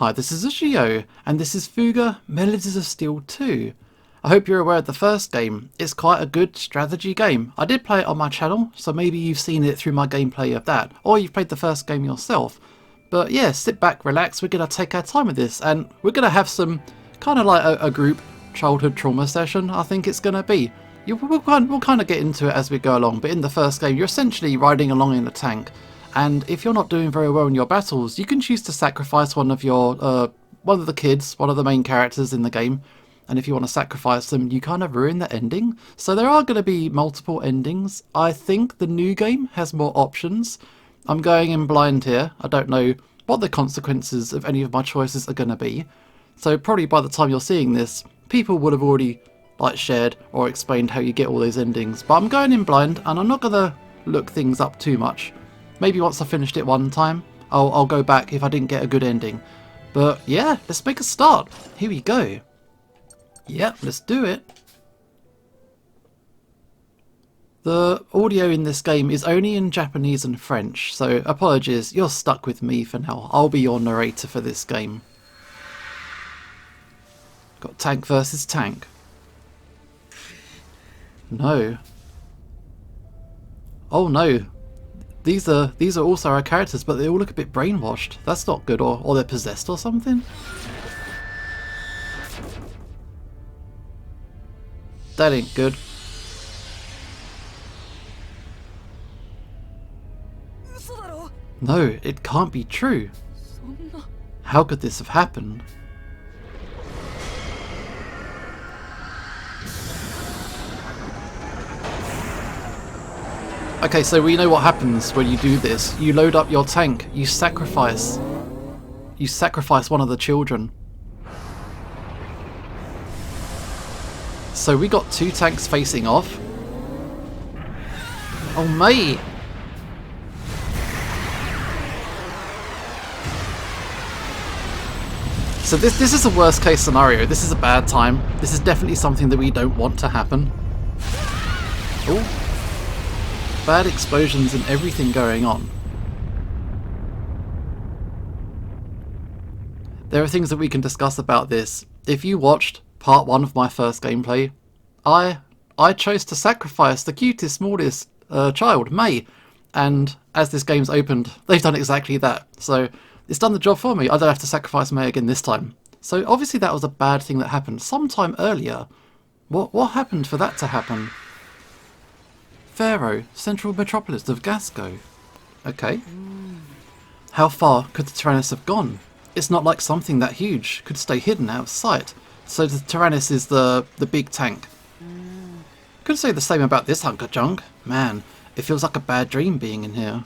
Hi, this is Ushio, and this is Fuga, Melodies of Steel 2. I hope you're aware of the first game. It's quite a good strategy game. I did play it on my channel, so maybe you've seen it through my gameplay of that, or you've played the first game yourself. But yeah, sit back, relax, we're going to take our time with this, and we're going to have some kind of like a group childhood trauma session, I think it's going to be. We'll kind of get into it as we go along, but in the first game you're essentially riding along in a tank. And if you're not doing very well in your battles, you can choose to sacrifice one of the kids, one of the main characters in the game. And if you want to sacrifice them, you kind of ruin the ending. So there are going to be multiple endings. I think the new game has more options. I'm going in blind here. I don't know what the consequences of any of my choices are going to be. So probably by the time you're seeing this, people would have already shared or explained how you get all those endings. But I'm going in blind, and I'm not going to look things up too much. Maybe once I finished it one time, I'll go back if I didn't get a good ending. But yeah, let's make a start. Here we go. Yep, let's do it. The audio in this game is only in Japanese and French, so apologies, you're stuck with me for now. I'll be your narrator for this game. Got tank versus tank. No. Oh no. These are also our characters, but they all look a bit brainwashed. That's not good, or they're possessed or something? That ain't good. No, it can't be true. How could this have happened? Okay, so we know what happens when you do this. You load up your tank, you sacrifice one of the children. So we got two tanks facing off. Oh mate! So this is a worst case scenario. This is a bad time. This is definitely something that we don't want to happen. Oh. Bad explosions and everything going on. There are things that we can discuss about this. If you watched part 1 of my first gameplay, I chose to sacrifice the cutest, smallest child, May. And as this game's opened, they've done exactly that. So it's done the job for me. I don't have to sacrifice May again this time. So obviously that was a bad thing that happened sometime earlier. What happened for that to happen? Pharaoh, central metropolis of Gasco. Okay. How far could the Tyrannis have gone? It's not like something that huge could stay hidden out of sight. So the Tyrannis is the big tank. Could say the same about this hunk of junk. Man, it feels like a bad dream being in here.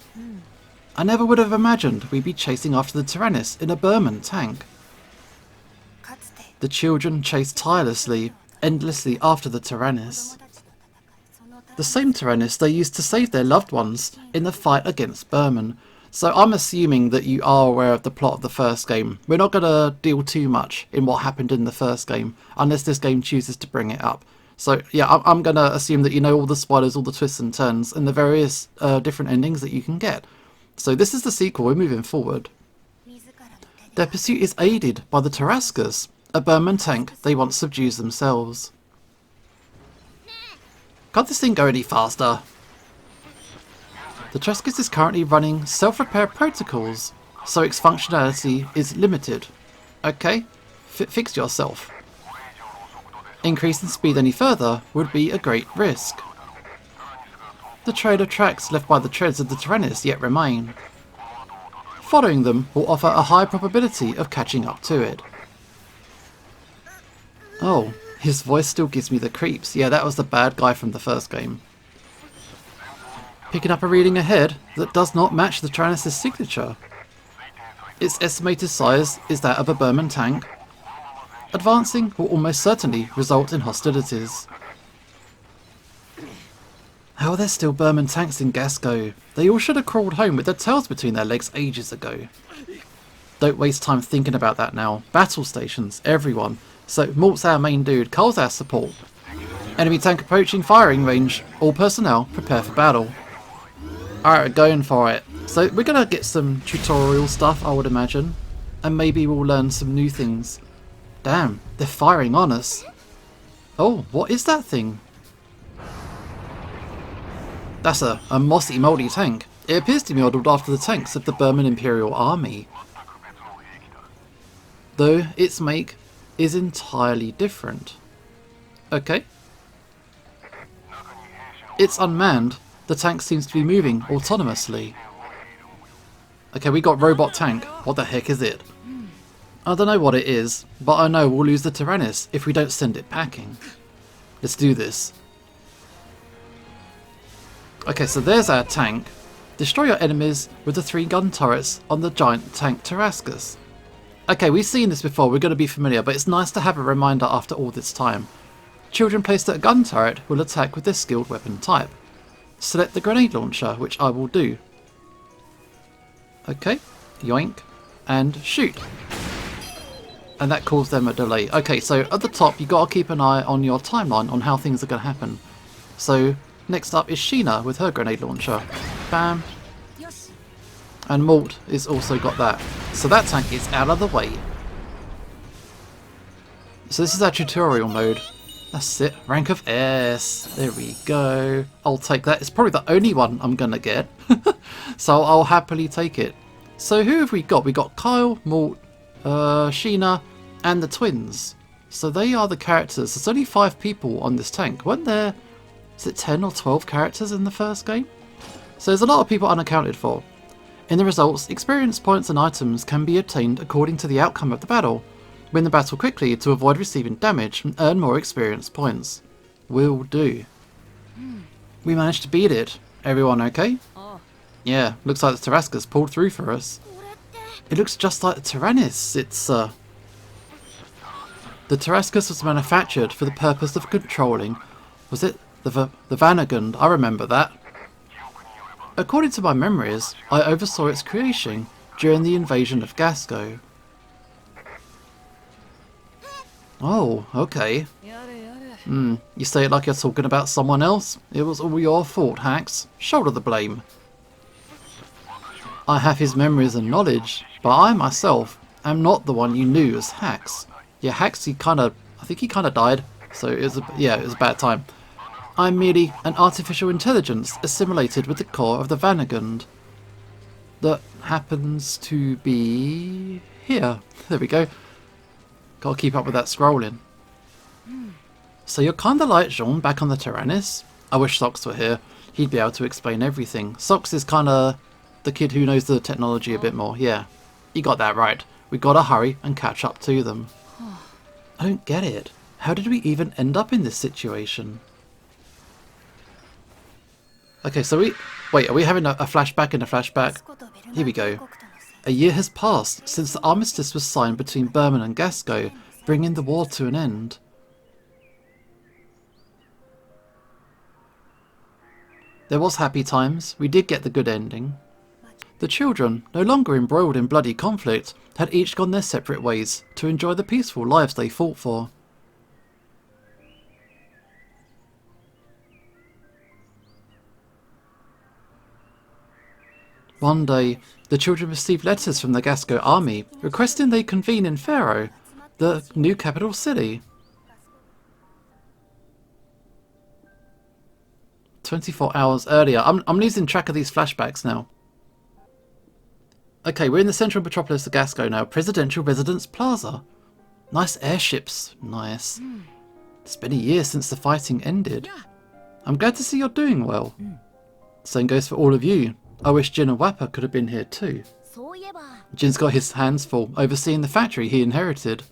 I never would have imagined we'd be chasing after the Tyrannis in a Berman tank. The children chased tirelessly, endlessly after the Tyrannis. The same Tyrannis they used to save their loved ones in the fight against Berman. So I'm assuming that you are aware of the plot of the first game. We're not going to deal too much in what happened in the first game, unless this game chooses to bring it up. So yeah, I'm going to assume that you know all the spoilers, all the twists and turns, and the various different endings that you can get. So this is the sequel, we're moving forward. Their pursuit is aided by the tarascus, a Berman tank they once subdued themselves. Can't this thing go any faster? The tarascus is currently running self-repair protocols, so its functionality is limited. Okay, fix yourself. Increasing speed any further would be a great risk. The trail of tracks left by the treads of the Tyrannis yet remain. Following them will offer a high probability of catching up to it. Oh. His voice still gives me the creeps. Yeah, that was the bad guy from the first game. Picking up a reading ahead that does not match the Tyrannis' signature. Its estimated size is that of a Berman tank. Advancing will almost certainly result in hostilities. How are there still Berman tanks in Gasco? They all should have crawled home with their tails between their legs ages ago. Don't waste time thinking about that now. Battle stations, everyone. So Malt's our main dude, Cole's our support. Enemy tank approaching firing range. All personnel prepare for battle. Alright, we're going for it. So we're going to get some tutorial stuff, I would imagine. and maybe we'll learn some new things. Damn, they're firing on us. Oh, what is that thing? That's a mossy mouldy tank. It appears to be modelled after the tanks of the Burman Imperial Army, though its make is entirely different. Okay. It's unmanned. The tank seems to be moving autonomously. Okay, we got robot tank. What the heck is it? I don't know what it is, but I know we'll lose the Tyrannis if we don't send it packing. Let's do this. Okay, so there's our tank. Destroy your enemies with the 3 gun turrets on the giant tank tarascus. Okay, we've seen this before, we're going to be familiar, but it's nice to have a reminder after all this time. Children placed at a gun turret will attack with their skilled weapon type. Select the grenade launcher, which I will do. Okay, yoink, and shoot. And that caused them a delay. Okay, so at the top you got to keep an eye on your timeline on how things are going to happen. So next up is Sheena with her grenade launcher. Bam. And Malt is also got that. So that tank is out of the way. So this is our tutorial mode. That's it. Rank of S. There we go. I'll take that. It's probably the only one I'm going to get. So I'll happily take it. So who have we got? We got Kyle, Malt, Sheena, and the twins. So they are the characters. There's only 5 people on this tank. Weren't there, is it 10 or 12 characters in the first game? So there's a lot of people unaccounted for. In the results, experience points and items can be obtained according to the outcome of the battle. Win the battle quickly to avoid receiving damage and earn more experience points. Will do. We managed to beat it. Everyone okay? Yeah, looks like the tarascus pulled through for us. It looks just like the tyrannis. It's the tarascus was manufactured for the purpose of controlling, was it the Vanagund? I remember that. According to my memories, I oversaw its creation during the invasion of Gasco. Oh, okay. You say it like you're talking about someone else? It was all your fault, Hax. Shoulder the blame. I have his memories and knowledge, but I myself am not the one you knew as Hax. Yeah, Hax, I think he kind of died, so it was a bad time. I'm merely an artificial intelligence assimilated with the core of the Vanagund that happens to be here. There we go. Gotta keep up with that scrolling. So you're kinda like Jean back on the Tyrannis? I wish Sox were here. He'd be able to explain everything. Sox is kinda the kid who knows the technology a bit more. Yeah, you got that right. We gotta hurry and catch up to them. I don't get it. How did we even end up in this situation? Okay, so are we having a flashback in a flashback? Here we go. A year has passed since the armistice was signed between Burman and Gasco, bringing the war to an end. There was happy times. We did get the good ending. The children, no longer embroiled in bloody conflict, had each gone their separate ways to enjoy the peaceful lives they fought for. One day, the children received letters from the Gasco army requesting they convene in Pharaoh, the new capital city. 24 hours earlier. I'm losing track of these flashbacks now. Okay, we're in the central metropolis of Gasco now. Presidential Residence Plaza. Nice airships. Nice. It's been a year since the fighting ended. I'm glad to see you're doing well. Same goes for all of you. I wish Jin and Wappa could have been here too. Jin's got his hands full overseeing the factory he inherited.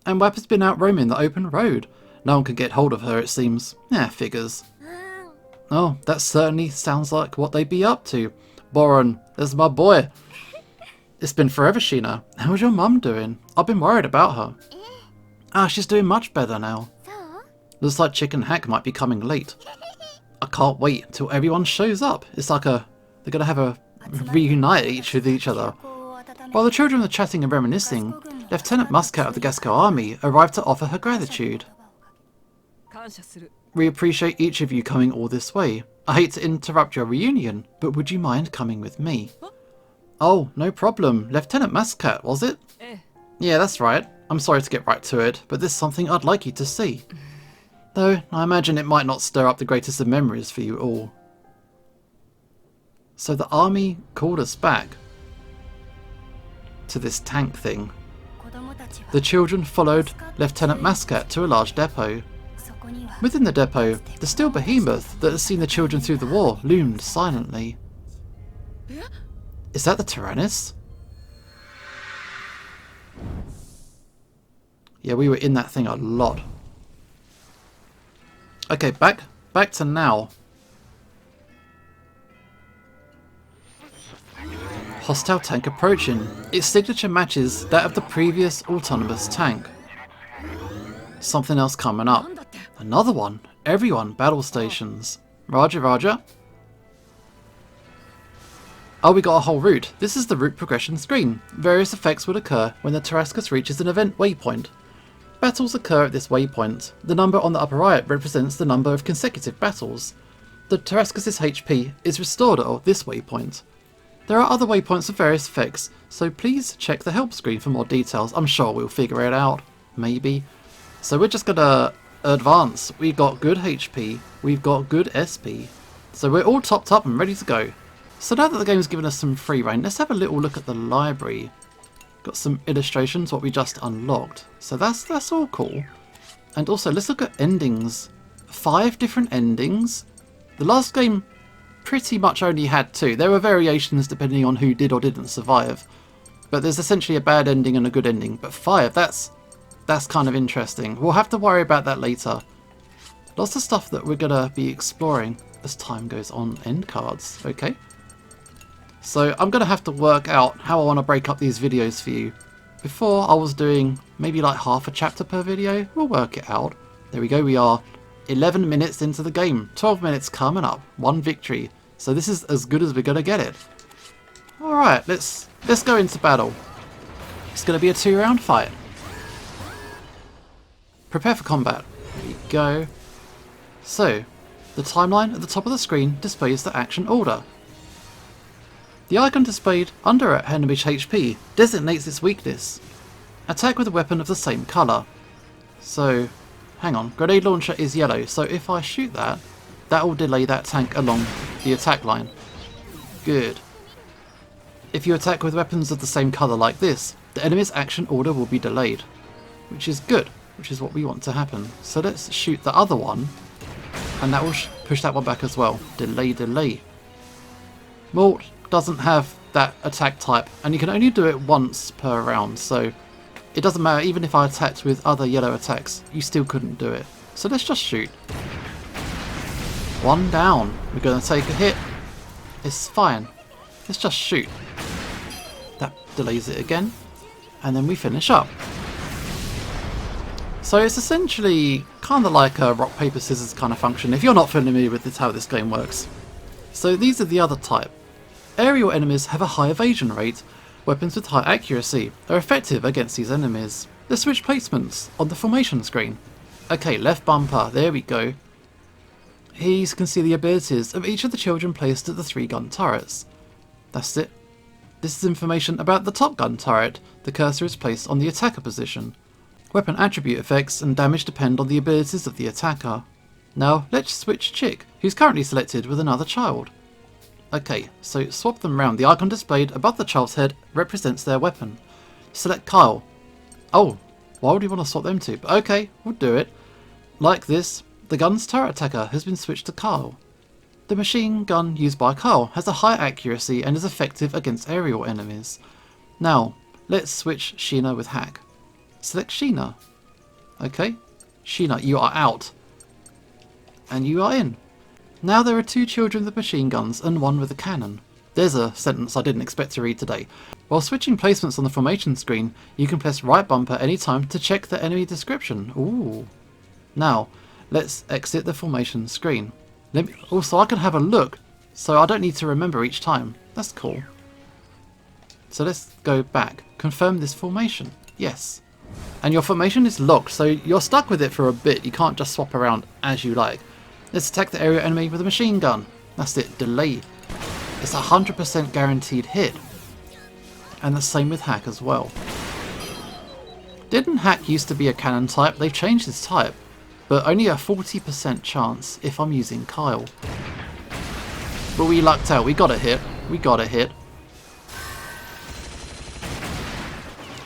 And Wappa's been out roaming the open road. No one can get hold of her, it seems. Figures. Oh, that certainly sounds like what they'd be up to. Boron, there's my boy. It's been forever, Sheena. How's your mum doing? I've been worried about her. She's doing much better now. Looks like Chicken Hack might be coming late. I can't wait till everyone shows up. It's like they're gonna have a reunite with each other. While the children are chatting and reminiscing, Lieutenant Muscat of the Gasco army arrived to offer her gratitude. We appreciate each of you coming all this way. I hate to interrupt your reunion, but would you mind coming with me? Oh, no problem. Lieutenant Mascat, was it? Yeah, that's right. I'm sorry to get right to it, but there's something I'd like you to see. Though, I imagine it might not stir up the greatest of memories for you all. So the army called us back to this tank thing. The children followed Lieutenant Mascat to a large depot. Within the depot, the steel behemoth that has seen the children through the war loomed silently. Is that the Tyrannis? Yeah, we were in that thing a lot. Okay, back to now. Hostile tank approaching. Its signature matches that of the previous autonomous tank. Something else coming up. Another one. Everyone, battle stations. Roger, roger. Oh, we got a whole route. This is the route progression screen. Various effects would occur when the tarascus reaches an event waypoint. Battles occur at this waypoint. The number on the upper right represents the number of consecutive battles. The tarascus's HP is restored at this waypoint. There are other waypoints of various effects, so please check the help screen for more details. I'm sure we'll figure it out. Maybe. So we're just gonna advance. We got good HP. We've got good SP. So we're all topped up and ready to go. So now that the game's given us some free reign, let's have a little look at the library. Got some illustrations, what we just unlocked. So that's all cool. And also, let's look at endings. 5 different endings. The last game pretty much only had 2. There were variations depending on who did or didn't survive. But there's essentially a bad ending and a good ending. But 5, that's kind of interesting. We'll have to worry about that later. Lots of stuff that we're going to be exploring as time goes on. End cards, okay. So I'm going to have to work out how I want to break up these videos for you. Before I was doing maybe like half a chapter per video. We'll work it out. There we go, we are 11 minutes into the game. 12 minutes coming up. 1 victory. So this is as good as we're going to get it. Alright, let's go into battle. It's going to be a 2-round fight. Prepare for combat. There we go. So, the timeline at the top of the screen displays the action order. The icon displayed under enemy's HP designates its weakness. Attack with a weapon of the same colour. So, hang on, grenade launcher is yellow, so if I shoot that, that will delay that tank along the attack line. Good. If you attack with weapons of the same colour like this, the enemy's action order will be delayed. Which is good, which is what we want to happen. So let's shoot the other one, and that will push that one back as well. Delay, delay. Malt doesn't have that attack type, and you can only do it once per round, so it doesn't matter. Even if I attacked with other yellow attacks, you still couldn't do it. So let's just shoot. 1 down. We're going to take a hit. It's fine. Let's just shoot. That delays it again, and then we finish up. So it's essentially kind of like a rock, paper, scissors kind of function, if you're not familiar with how this game works. So these are the other type. Aerial enemies have a high evasion rate. Weapons with high accuracy are effective against these enemies. Let's switch placements on the formation screen. Okay, left bumper, there we go. Here you can see the abilities of each of the children placed at the 3 gun turrets. That's it. This is information about the top gun turret. The cursor is placed on the attacker position. Weapon attribute effects and damage depend on the abilities of the attacker. Now let's switch Chick, who's currently selected with another child. Okay, so swap them round. The icon displayed above the child's head represents their weapon. Select Kyle. Oh, why would you want to swap them two? But okay, we'll do it. Like this, the gun's turret attacker has been switched to Kyle. The machine gun used by Kyle has a high accuracy and is effective against aerial enemies. Now, let's switch Sheena with Hack. Select Sheena. Okay, Sheena, you are out. And you are in. Now there are 2 children with machine guns and 1 with a cannon. There's a sentence I didn't expect to read today. While switching placements on the formation screen, you can press right bumper anytime to check the enemy description. Ooh. Now, let's exit the formation screen. Also, I can have a look, so I don't need to remember each time. That's cool. So let's go back. Confirm this formation. Yes. And your formation is locked, so you're stuck with it for a bit. You can't just swap around as you like. Let's attack the area enemy with a machine gun. That's it. Delay. It's a 100% guaranteed hit. And the same with Hack as well. Didn't Hack used to be a cannon type? They've changed his type, but only a 40% chance if I'm using Kyle. But we lucked out. We got a hit. We got a hit.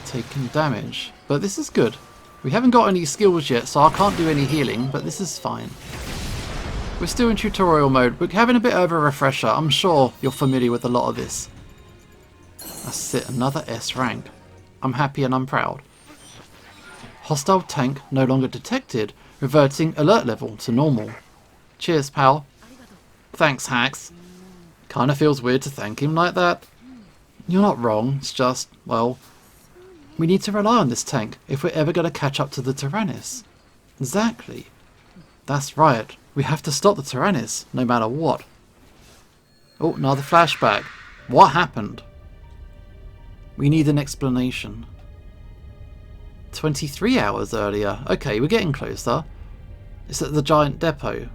Taking damage. But this is good. We haven't got any skills yet, so I can't do any healing, but this is fine. We're still in tutorial mode. We're having a bit of a refresher. I'm sure you're familiar with a lot of this. That's it. Another S rank. I'm happy and I'm proud. Hostile tank no longer detected, reverting alert level to normal. Cheers, pal. Thanks, Hacks. Kinda feels weird to thank him like that. You're not wrong, it's just, well, we need to rely on this tank if we're ever going to catch up to the Tyrannis. Exactly. That's right, we have to stop the Tyrannis, no matter what. Oh, another flashback. What happened? We need an explanation. 23 hours earlier. Okay, we're getting closer. It's at the giant depot.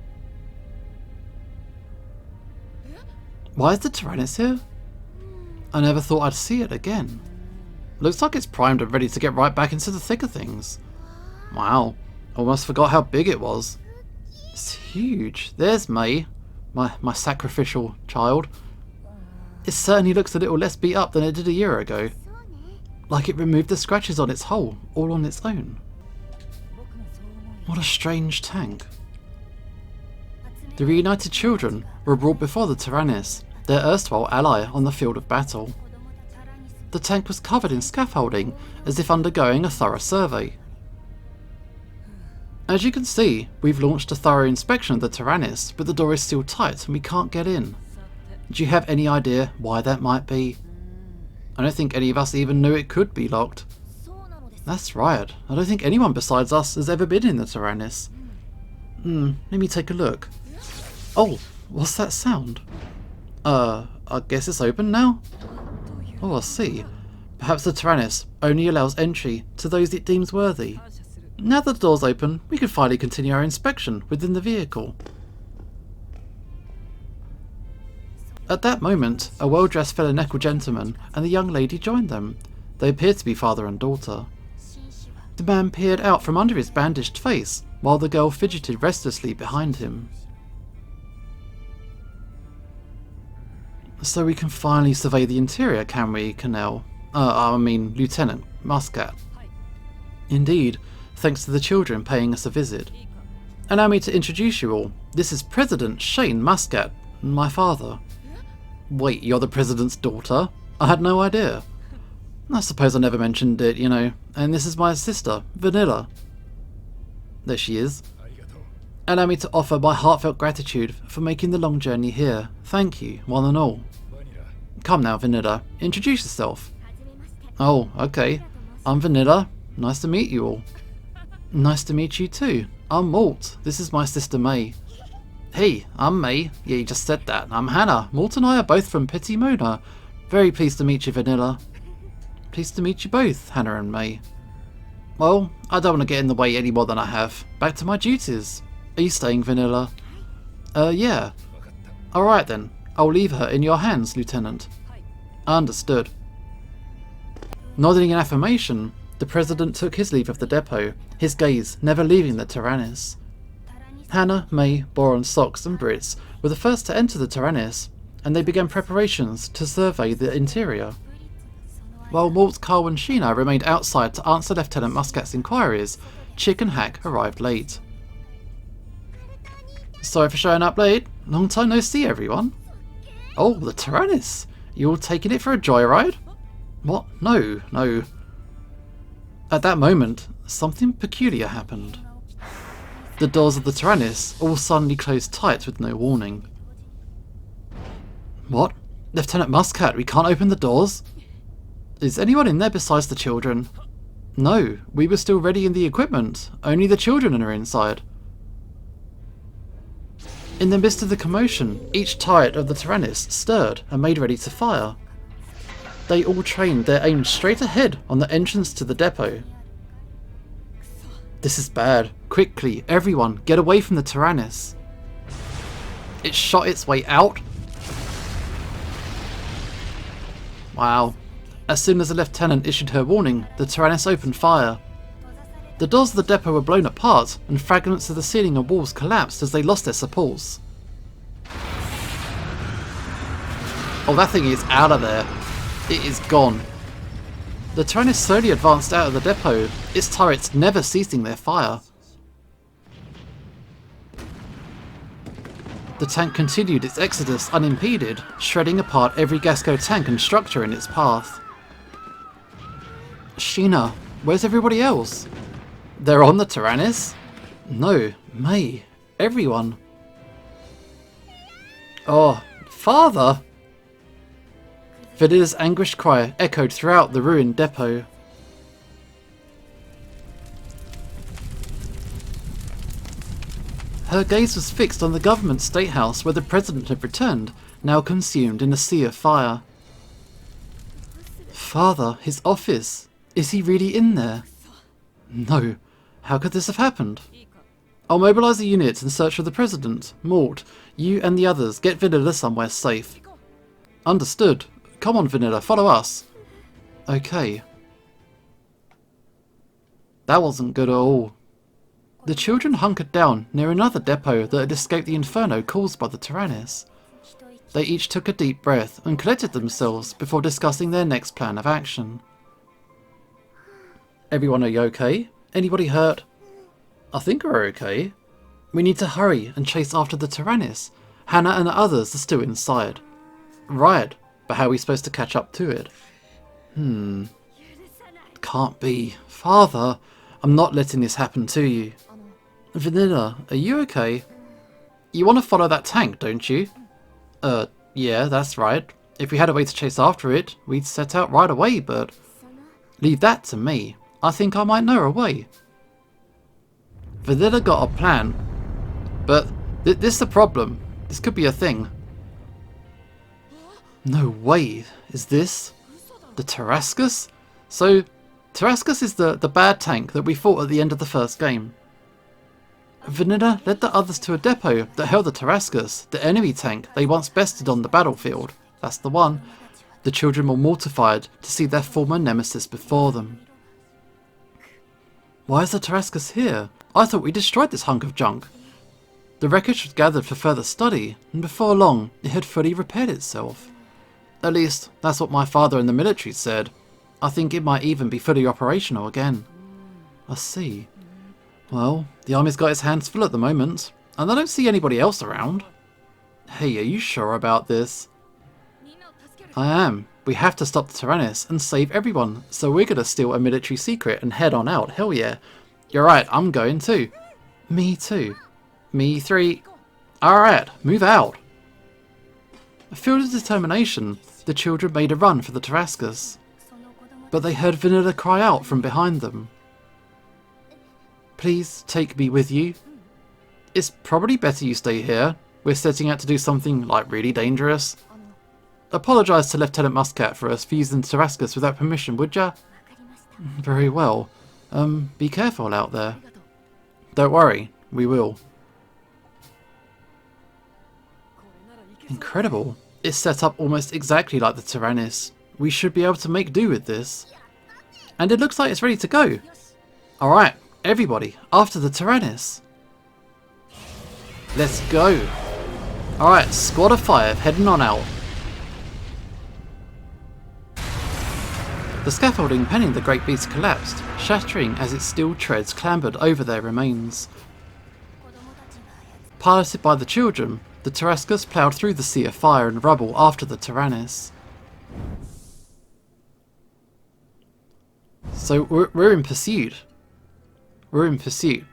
Why is the Tyrannis here? I never thought I'd see it again. Looks like it's primed and ready to get right back into the thick of things. Wow, almost forgot how big it was. It's huge. There's May, my sacrificial child. It certainly looks a little less beat up than it did a year ago. Like it removed the scratches on its hull, all on its own. What a strange tank. The reunited children were brought before the Tyrannis, their erstwhile ally on the field of battle. The tank was covered in scaffolding, as if undergoing a thorough survey. As you can see, we've launched a thorough inspection of the Tyrannis, but the door is still tight and we can't get in. Do you have any idea why that might be? I don't think any of us even knew it could be locked. That's right, I don't think anyone besides us has ever been in the Tyrannis. Let me take a look. Oh, what's that sound? I guess it's open now? Oh, I see. Perhaps the Tyrannis only allows entry to those it deems worthy. Now that the door's open, we can finally continue our inspection within the vehicle. At that moment, a well-dressed Feloneckel gentleman and the young lady joined them. They appeared to be father and daughter. The man peered out from under his bandaged face, while the girl fidgeted restlessly behind him. So we can finally survey the interior, can we, Lieutenant Muscat? Indeed, thanks to the children paying us a visit. Allow me to introduce you all. This is President Shane Muscat, my father. Wait, you're the President's daughter? I had no idea. I suppose I never mentioned it, And this is my sister, Vanilla. There she is. Allow me to offer my heartfelt gratitude for making the long journey here. Thank you, one and all. Come now, Vanilla. Introduce yourself. Oh, okay. I'm Vanilla. Nice to meet you all. Nice to meet you too. I'm Malt. This is my sister May. Hey, I'm May. Yeah, you just said that. I'm Hannah. Malt and I are both from Petit Mona. Very pleased to meet you, Vanilla. Pleased to meet you both, Hannah and May. Well, I don't want to get in the way any more than I have. Back to my duties. Are you staying, Vanilla? Yeah. Alright then. I'll leave her in your hands, Lieutenant. Understood. Nodding in affirmation, the President took his leave of the depot, his gaze never leaving the Tyrannis. Hannah, May, Boron, Sox and Brits were the first to enter the Tyrannis, and they began preparations to survey the interior. While Malt, Carl and Sheena remained outside to answer Lieutenant Muscat's inquiries, Chick and Hack arrived late. Sorry for showing up late. Long time no see, everyone. Oh, the Tyrannis. You all taking it for a joyride? What? No. At that moment, something peculiar happened. The doors of the Tyrannis all suddenly closed tight with no warning. What? Lieutenant Muscat, we can't open the doors? Is anyone in there besides the children? No, we were still readying the equipment. Only the children are inside. In the midst of the commotion, each turret of the Tyrannis stirred and made ready to fire. They all trained their aim straight ahead on the entrance to the depot. This is bad. Quickly, everyone, get away from the Tyrannis. It shot its way out. Wow. As soon as the lieutenant issued her warning, the Tyrannis opened fire. The doors of the depot were blown apart, and fragments of the ceiling and walls collapsed as they lost their supports. Oh, that thing is out of there. It is gone. The Tyrannis slowly advanced out of the depot, its turrets never ceasing their fire. The tank continued its exodus unimpeded, shredding apart every Gasco tank and structure in its path. Sheena, where's everybody else? They're on the Tyrannis? No, May, everyone. Oh, Father! Vanilla's anguished cry echoed throughout the ruined depot. Her gaze was fixed on the government state house where the president had returned, now consumed in a sea of fire. Father, his office. Is he really in there? No. How could this have happened? I'll mobilise the units in search of the president. Malt, you and the others get Vanilla somewhere safe. Understood. Come on, Vanilla, follow us. Okay. That wasn't good at all. The children hunkered down near another depot that had escaped the inferno caused by the Tyrannis. They each took a deep breath and collected themselves before discussing their next plan of action. Everyone, are you okay? Anybody hurt? I think we're okay. We need to hurry and chase after the Tyrannis. Hannah and the others are still inside. Right, but how are we supposed to catch up to it? Can't be. Father, I'm not letting this happen to you. Vanilla, are you okay? You want to follow that tank, don't you? Yeah, that's right. If we had a way to chase after it, we'd set out right away, but... Leave that to me. I think I might know a way. Vanilla got a plan. But this is the problem. This could be a thing. No way. Is this the tarascus? So, tarascus is the bad tank that we fought at the end of the first game. Vanilla led the others to a depot that held the tarascus, the enemy tank they once bested on the battlefield. That's the one. The children were mortified to see their former nemesis before them. Why is the tarascus here? I thought we destroyed this hunk of junk. The wreckage was gathered for further study, and before long it had fully repaired itself. At least, that's what my father in the military said. I think it might even be fully operational again. I see. Well, the army's got its hands full at the moment, and I don't see anybody else around. Hey, are you sure about this? I am. We have to stop the Tyrannis and save everyone, so we're gonna steal a military secret and head on out, hell yeah. You're right, I'm going too. Me too. Me three. Alright, move out. Filled with determination, the children made a run for the tarascus. But they heard Vanilla cry out from behind them. Please take me with you. It's probably better you stay here. We're setting out to do something, like, really dangerous. Apologise to Lieutenant Muscat for us for using the tarascus without permission, would ya? Very well. Be careful out there. Don't worry, we will. Incredible. It's set up almost exactly like the Tyrannis. We should be able to make do with this. And it looks like it's ready to go. Alright, everybody, after the Tyrannis. Let's go. Alright, squad of 5 heading on out. The scaffolding penning the great beast collapsed, shattering as its steel treads clambered over their remains. Piloted by the children, the tarascus ploughed through the sea of fire and rubble after the Tyrannis. So we're in pursuit. We're in pursuit.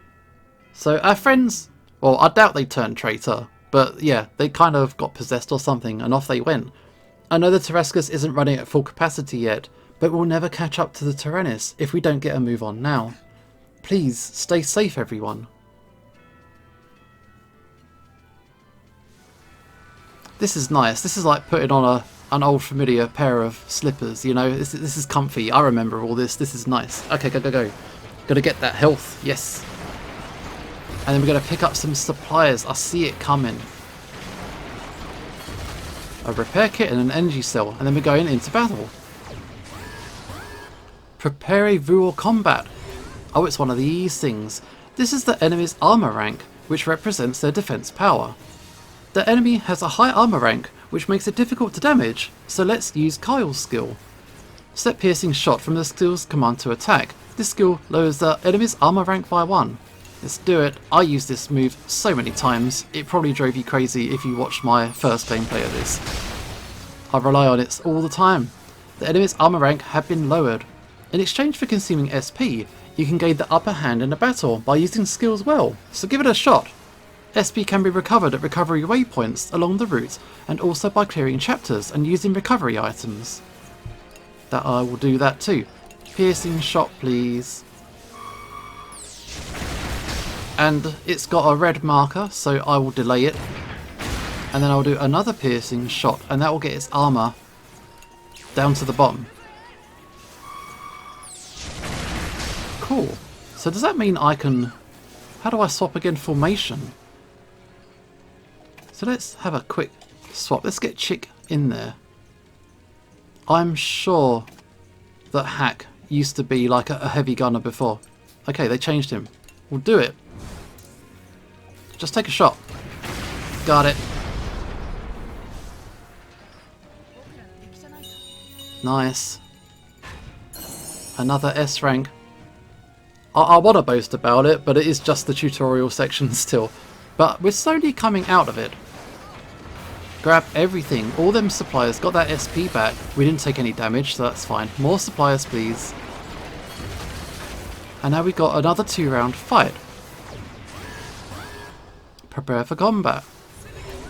So our friends, well, I doubt they turned traitor, but yeah, they kind of got possessed or something and off they went. I know the tarascus isn't running at full capacity yet, but we'll never catch up to the Tyrannis if we don't get a move on now. Please, stay safe everyone. This is nice. This is like putting on an old familiar pair of slippers, you know. This is comfy. I remember all this. This is nice. Okay, go. Gotta get that health. Yes. And then we're gonna pick up some supplies. I see it coming. A repair kit and an energy cell. And then we're going into battle. Prepare-vous combat. Oh, it's one of these things. This is the enemy's armor rank, which represents their defense power. The enemy has a high armor rank, which makes it difficult to damage, so let's use Kyle's skill. Set piercing shot from the skill's command to attack. This skill lowers the enemy's armor rank by 1. Let's do it. I used this move so many times, it probably drove you crazy if you watched my first gameplay of this. I rely on it all the time. The enemy's armor rank had been lowered. In exchange for consuming SP, you can gain the upper hand in a battle by using skills well, so give it a shot. SP can be recovered at recovery waypoints along the route, and also by clearing chapters and using recovery items. That I will do that too. Piercing shot please. And it's got a red marker, so I will delay it. And then I'll do another piercing shot, and that will get its armor down to the bottom. Cool. So does that mean I can... How do I swap again formation? So let's have a quick swap. Let's get Chick in there. I'm sure that Hack used to be like a heavy gunner before. Okay, they changed him. We'll do it. Just take a shot. Got it. Nice. Another S rank. I want to boast about it, but it is just the tutorial section still. But we're slowly coming out of it. Grab everything. All them suppliers got that SP back. We didn't take any damage, so that's fine. More suppliers, please. And now we got another 2-round fight. Prepare for combat.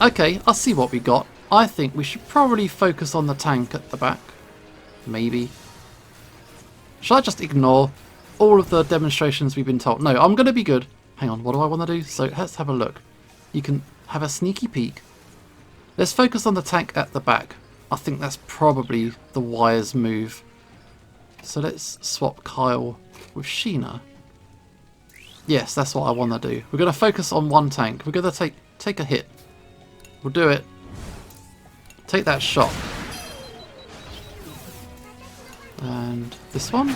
Okay, I'll see what we got. I think we should probably focus on the tank at the back. Maybe. Should I just ignore all of the demonstrations we've been told? No, I'm going to be good. Hang on, what do I want to do? So let's have a look. You can have a sneaky peek. Let's focus on the tank at the back. I think that's probably the wise move. So let's swap Kyle with Sheena. Yes, that's what I want to do. We're going to focus on one tank. We're going to take a hit. We'll do it. Take that shot. And this one?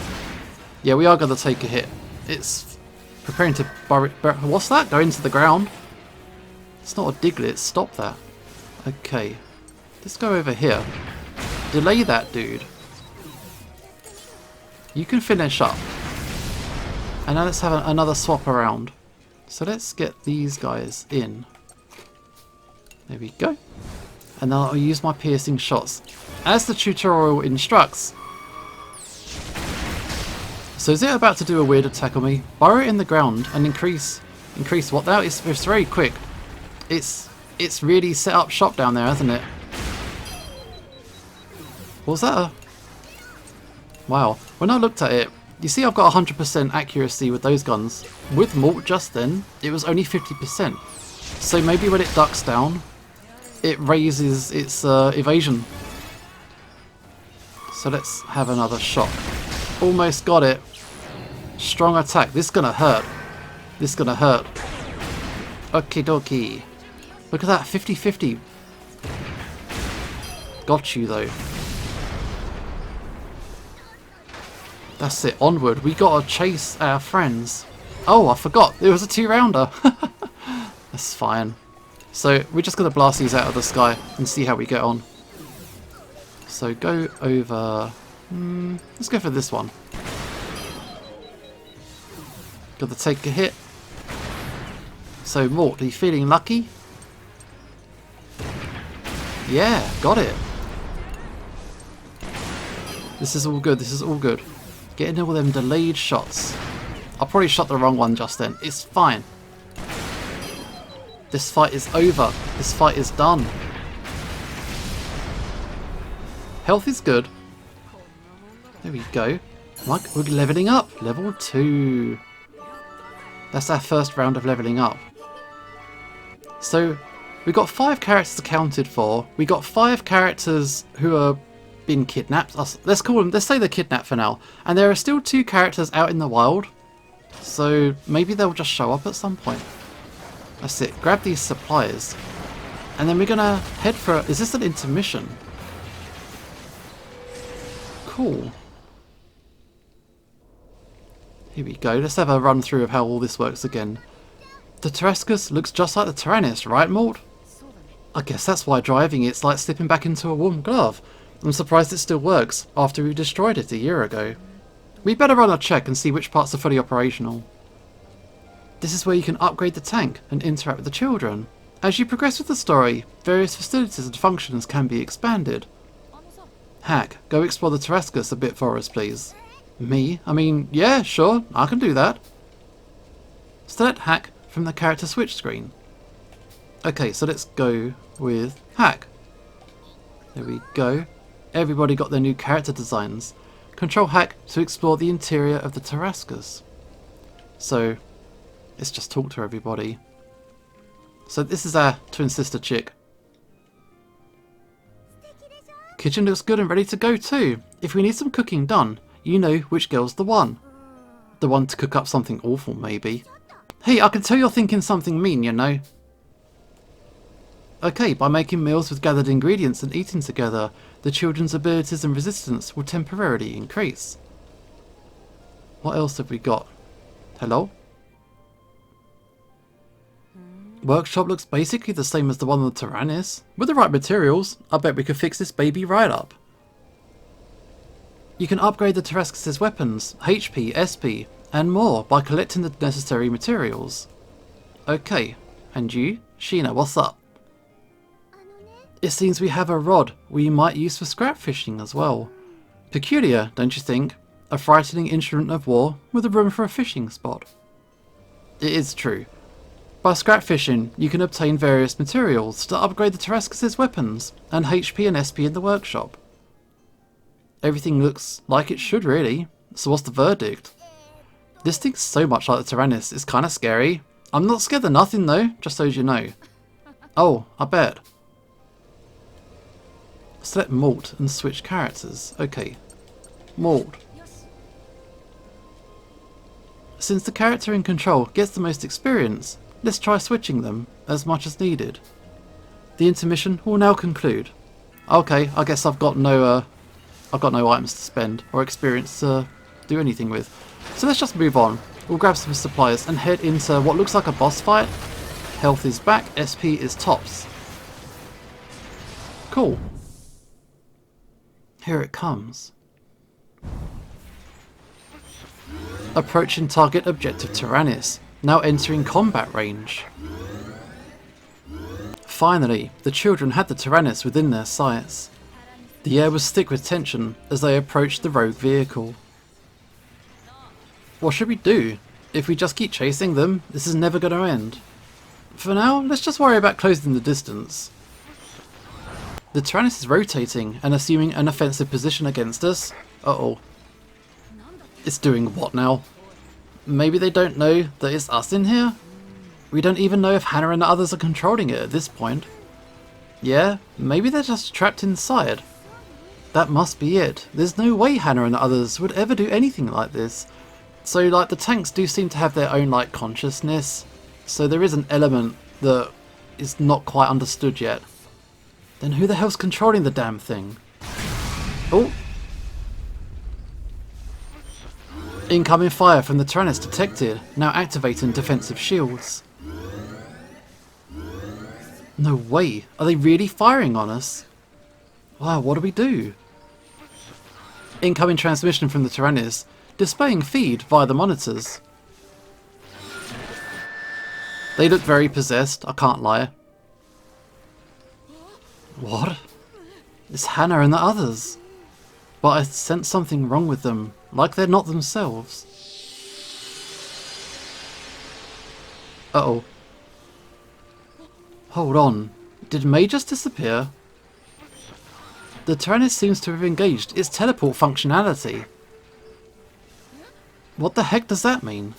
Yeah, we are going to take a hit. It's preparing to bury... What's that? Go into the ground? It's not a Diglett. Stop that. Okay. Let's go over here. Delay that dude. You can finish up. And now let's have another swap around. So let's get these guys in. There we go. And then I'll use my piercing shots. As the tutorial instructs. So is it about to do a weird attack on me? Burrow it in the ground and increase what now? It's very quick. It's really set up shop down there, hasn't it? What was that? Wow. When I looked at it, you see I've got 100% accuracy with those guns. With Malt just then, it was only 50%. So maybe when it ducks down, it raises its evasion. So let's have another shot. Almost got it. Strong attack. This is gonna hurt. This is gonna hurt. Okie dokie. Look at that, 50-50. Got you though. That's it, onward. We gotta chase our friends. Oh, I forgot. It was a 2-rounder. That's fine. So we're just gonna blast these out of the sky and see how we get on. So go over... let's go for this one. Got to take a hit. So Mort, are you feeling lucky? Yeah, got it. This is all good, this is all good. Getting all them delayed shots. I probably shot the wrong one just then. It's fine. This fight is over. This fight is done. Health is good. There we go. Like, we're leveling up. Level 2. That's our first round of leveling up. So, we got 5 characters accounted for. We got 5 characters who are been kidnapped. Let's call them, let's say they're kidnapped for now. And there are still 2 characters out in the wild. So, maybe they'll just show up at some point. That's it. Grab these supplies. And then we're gonna head for... Is this an intermission? Cool. Here we go, let's have a run through of how all this works again. The tarascus looks just like the tyrannis, right, Malt? I guess that's why driving it's like slipping back into a warm glove. I'm surprised it still works, after we destroyed it a year ago. We better run a check and see which parts are fully operational. This is where you can upgrade the tank and interact with the children. As you progress with the story, various facilities and functions can be expanded. Hack, go explore the tarascus a bit for us, please. Me? I mean, yeah, sure, I can do that. Select Hack from the character switch screen. Okay, so let's go with Hack. There we go. Everybody got their new character designs. Control Hack to explore the interior of the tarascus. So, let's just talk to everybody. So this is our twin sister chick. Kitchen looks good and ready to go too. If we need some cooking done, you know which girl's the one. The one to cook up something awful, maybe. Hey, I can tell you're thinking something mean, you know. Okay, by making meals with gathered ingredients and eating together, the children's abilities and resistance will temporarily increase. What else have we got? Hello? Workshop looks basically the same as the one on the tyrannis. With the right materials, I bet we could fix this baby right up. You can upgrade the tarascus' weapons, HP, SP, and more by collecting the necessary materials. Okay, and you? Sheena, what's up? It seems we have a rod we might use for scrap fishing as well. Peculiar, don't you think? A frightening instrument of war with a room for a fishing spot. It is true. By scrap fishing, you can obtain various materials to upgrade the tarascus' weapons and HP and SP in the workshop. Everything looks like it should really, so what's the verdict? This thing's so much like the tyrannis, it's kinda scary. I'm not scared of nothing though, just so as you know. Oh, I bet. Select Malt and switch characters. Okay. Malt. Since the character in control gets the most experience, let's try switching them as much as needed. The intermission will now conclude. Okay, I guess I've got no items to spend or experience to do anything with. So let's just move on. We'll grab some supplies and head into what looks like a boss fight. Health is back, SP is tops. Cool. Here it comes. Approaching target objective Tyrannis, now entering combat range. Finally, the children had the Tyrannis within their sights. The air was thick with tension as they approached the rogue vehicle. What should we do? If we just keep chasing them, this is never going to end. For now, let's just worry about closing the distance. The Tyrannis is rotating and assuming an offensive position against us. Uh-oh. It's doing what now? Maybe they don't know that it's us in here? We don't even know if Hannah and the others are controlling it at this point. Yeah, maybe they're just trapped inside. That must be it. There's no way Hannah and the others would ever do anything like this. So, like, the tanks do seem to have their own, like, consciousness. So there is an element that is not quite understood yet. Then who the hell's controlling the damn thing? Oh! Incoming fire from the Tyrannis detected, now activating defensive shields. No way, are they really firing on us? Wow, what do we do? Incoming transmission from the Tyrannis, displaying feed via the monitors. They look very possessed, I can't lie. What? It's Hannah and the others. But I sense something wrong with them, like they're not themselves. Uh-oh. Hold on, did May just disappear? The Tyrannis seems to have engaged its teleport functionality. What the heck does that mean?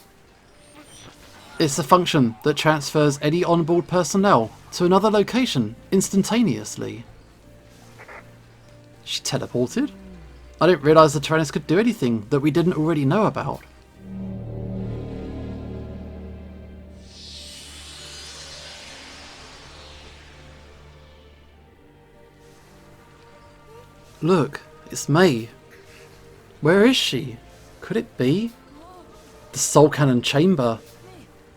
It's a function that transfers any onboard personnel to another location instantaneously. She teleported? I didn't realise the Tyrannis could do anything that we didn't already know about. Look, it's May. Where is she? Could it be? The soul cannon chamber.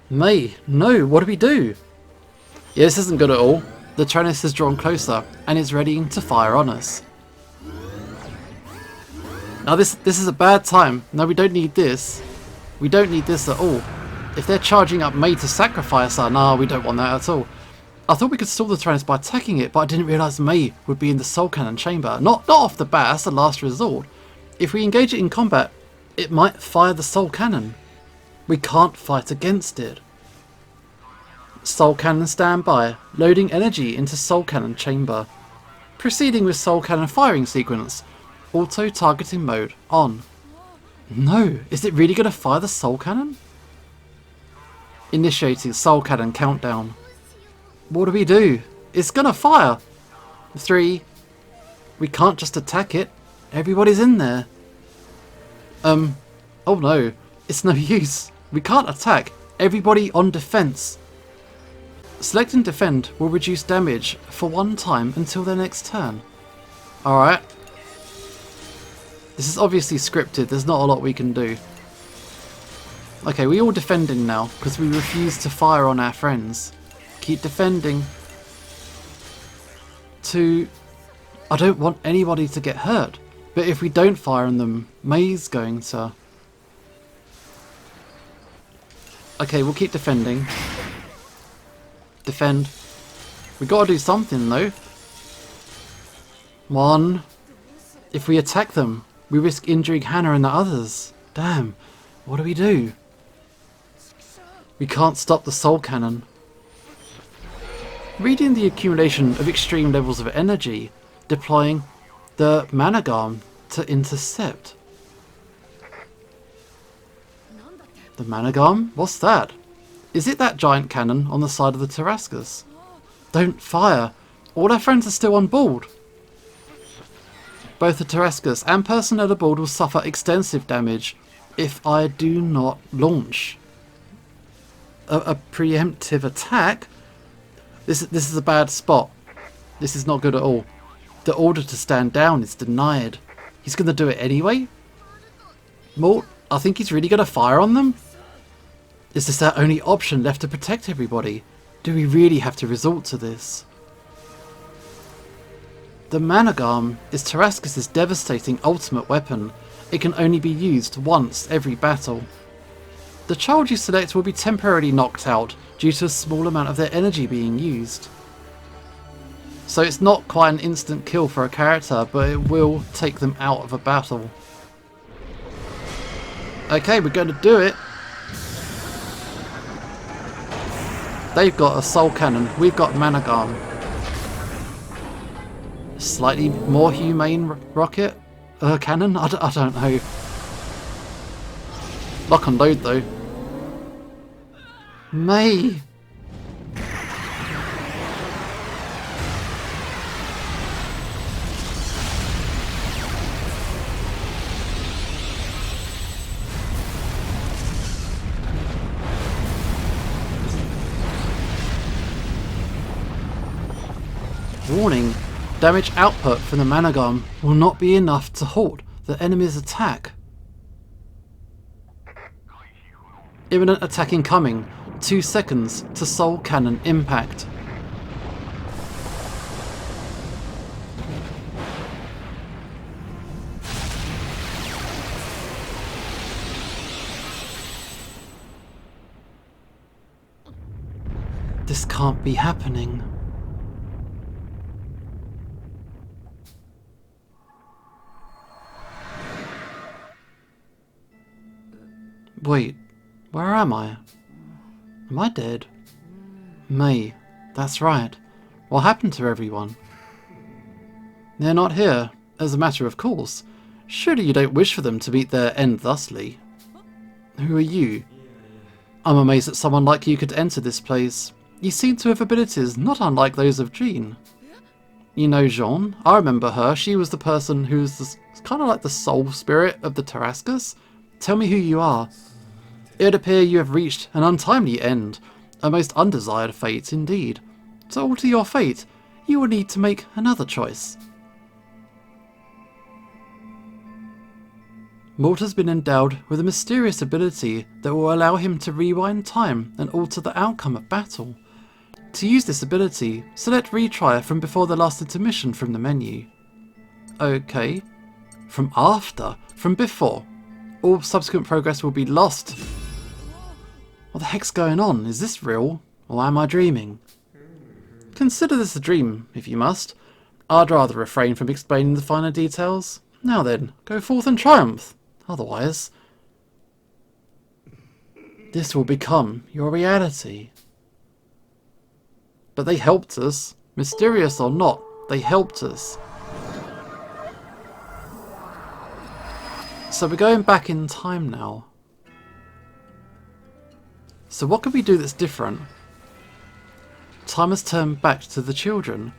May, no, what do we do? Yeah, this isn't good at all. The Tyrannis has drawn closer and is readying to fire on us. Now this is a bad time. No, we don't need this. We don't need this at all. If they're charging up May to sacrifice her, nah, we don't want that at all. I thought we could stall the Tyrannis by attacking it, but I didn't realise May would be in the soul cannon chamber. Not off the bat, that's the last resort. If we engage it in combat, it might fire the soul cannon. We can't fight against it. Soul cannon standby. Loading energy into soul cannon chamber. Proceeding with soul cannon firing sequence. Auto targeting mode on. No, is it really going to fire the soul cannon? Initiating soul cannon countdown. What do we do? It's going to fire. 3. We can't just attack it. Everybody's in there. Oh no, it's no use. We can't attack. Everybody on defense. Select and defend will reduce damage for one time until their next turn. Alright. This is obviously scripted, there's not a lot we can do. Okay, we all defending now, because we refuse to fire on our friends. Keep defending. 2. I don't want anybody to get hurt, but if we don't fire on them, May's going to... Okay, we'll keep defending. Defend. We gotta do something though. 1. If we attack them, we risk injuring Hannah and the others. Damn, what do we do? We can't stop the soul cannon. Reading the accumulation of extreme levels of energy, deploying the Managarm to intercept. The Managarm? What's that? Is it that giant cannon on the side of the tarascus? Don't fire! All our friends are still on board! Both the tarascus and personnel aboard will suffer extensive damage if I do not launch. A preemptive attack? This is a bad spot. This is not good at all. The order to stand down is denied. He's going to do it anyway? Malt, I think he's really going to fire on them? Is this our only option left to protect everybody? Do we really have to resort to this? The Managarm is Tarascus' devastating ultimate weapon. It can only be used once every battle. The child you select will be temporarily knocked out due to a small amount of their energy being used. So it's not quite an instant kill for a character, but it will take them out of a battle. Okay, we're going to do it. They've got a soul cannon, we've got Managarm. Slightly more humane rocket? Cannon? I don't know. Lock and load though. May! Warning, damage output from the Managarm will not be enough to halt the enemy's attack. Imminent attack incoming, 2 seconds to soul cannon impact. This can't be happening. Wait, where am I? Am I dead? May, that's right. What happened to everyone? They're not here, as a matter of course. Surely you don't wish for them to meet their end thusly. Who are you? I'm amazed that someone like you could enter this place. You seem to have abilities not unlike those of Jean. You know Jean? I remember her. She was the person who's kind of like the soul spirit of the Tarascus. Tell me who you are. It would appear you have reached an untimely end, a most undesired fate indeed. To alter your fate, you will need to make another choice. Malt has been endowed with a mysterious ability that will allow him to rewind time and alter the outcome of battle. To use this ability, select retry from before the last intermission from the menu. Okay. From after? From before? All subsequent progress will be lost. What the heck's going on? Is this real? Or am I dreaming? Consider this a dream, if you must. I'd rather refrain from explaining the finer details. Now then, go forth and triumph. Otherwise, this will become your reality. But they helped us. Mysterious or not, they helped us. So we're going back in time now. So what can we do that's different? Time has turned back to the children.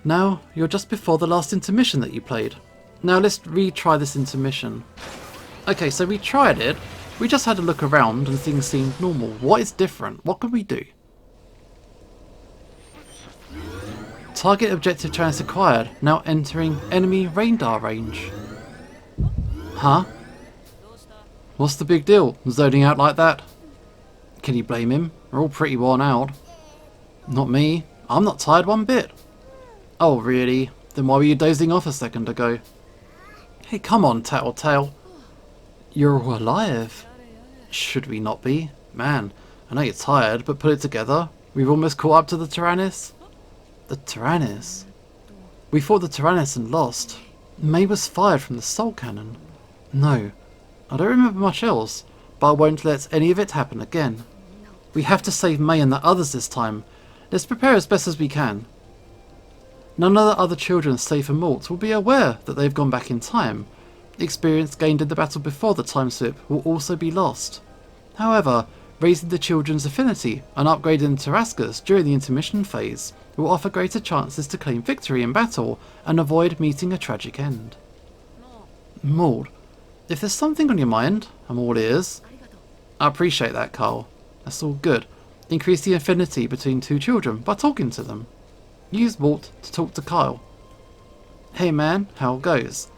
Now you're just before the last intermission that you played. Now let's retry this intermission. Okay, so we tried it. We just had a look around and things seemed normal. What is different? What can we do? Target objective chance acquired. Now entering enemy radar range. Huh? What's the big deal? Zoning out like that? Can you blame him? We're all pretty worn out. Not me. I'm not tired one bit. Oh, really? Then why were you dozing off a second ago? Hey, come on, Tattletale. You're all alive. Should we not be? Man, I know you're tired, but put it together. We've almost caught up to the Tyrannis. The Tyrannis? We fought the Tyrannis and lost. May was fired from the Soul Cannon. No, I don't remember much else, but I won't let any of it happen again. We have to save May and the others this time. Let's prepare as best as we can. None of the other children save for Malt will be aware that they've gone back in time. Experience gained in the battle before the time slip will also be lost. However, raising the children's affinity and upgrading the tarascus during the intermission phase will offer greater chances to claim victory in battle and avoid meeting a tragic end. Malt, if there's something on your mind, I'm all ears. I appreciate that, Carl. That's all good. Increase the affinity between two children by talking to them. Use Malt to talk to Kyle. Hey man, how it goes?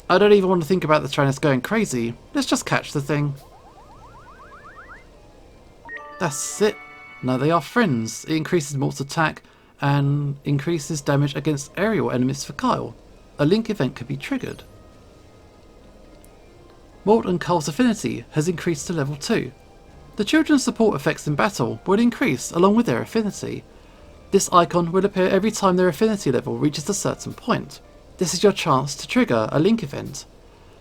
I don't even want to think about the Tyrannis going crazy. Let's just catch the thing. That's it. Now they are friends. It increases Malt's attack and increases damage against aerial enemies for Kyle. A link event could be triggered. Malt and Kyle's affinity has increased to level 2. The children's support effects in battle will increase along with their affinity. This icon will appear every time their affinity level reaches a certain point. This is your chance to trigger a link event.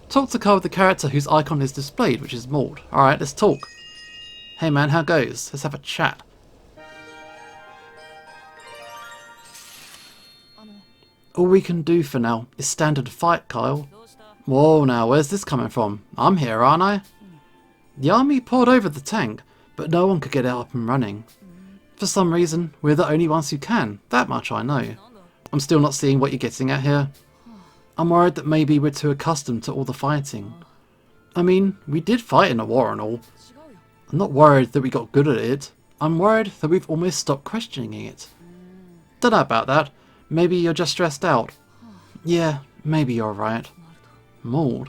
Talk to Kyle with the character whose icon is displayed, which is Malt. Alright, let's talk. Hey man, how goes? Let's have a chat. All we can do for now is stand and fight, Kyle. Whoa now, where's this coming from? I'm here, aren't I? The army poured over the tank, but no one could get it up and running. For some reason, we're the only ones who can. That much I know. I'm still not seeing what you're getting at here. I'm worried that maybe we're too accustomed to all the fighting. I mean, we did fight in a war and all. I'm not worried that we got good at it. I'm worried that we've almost stopped questioning it. Don't know about that. Maybe you're just stressed out. Yeah, maybe you're right. Malt.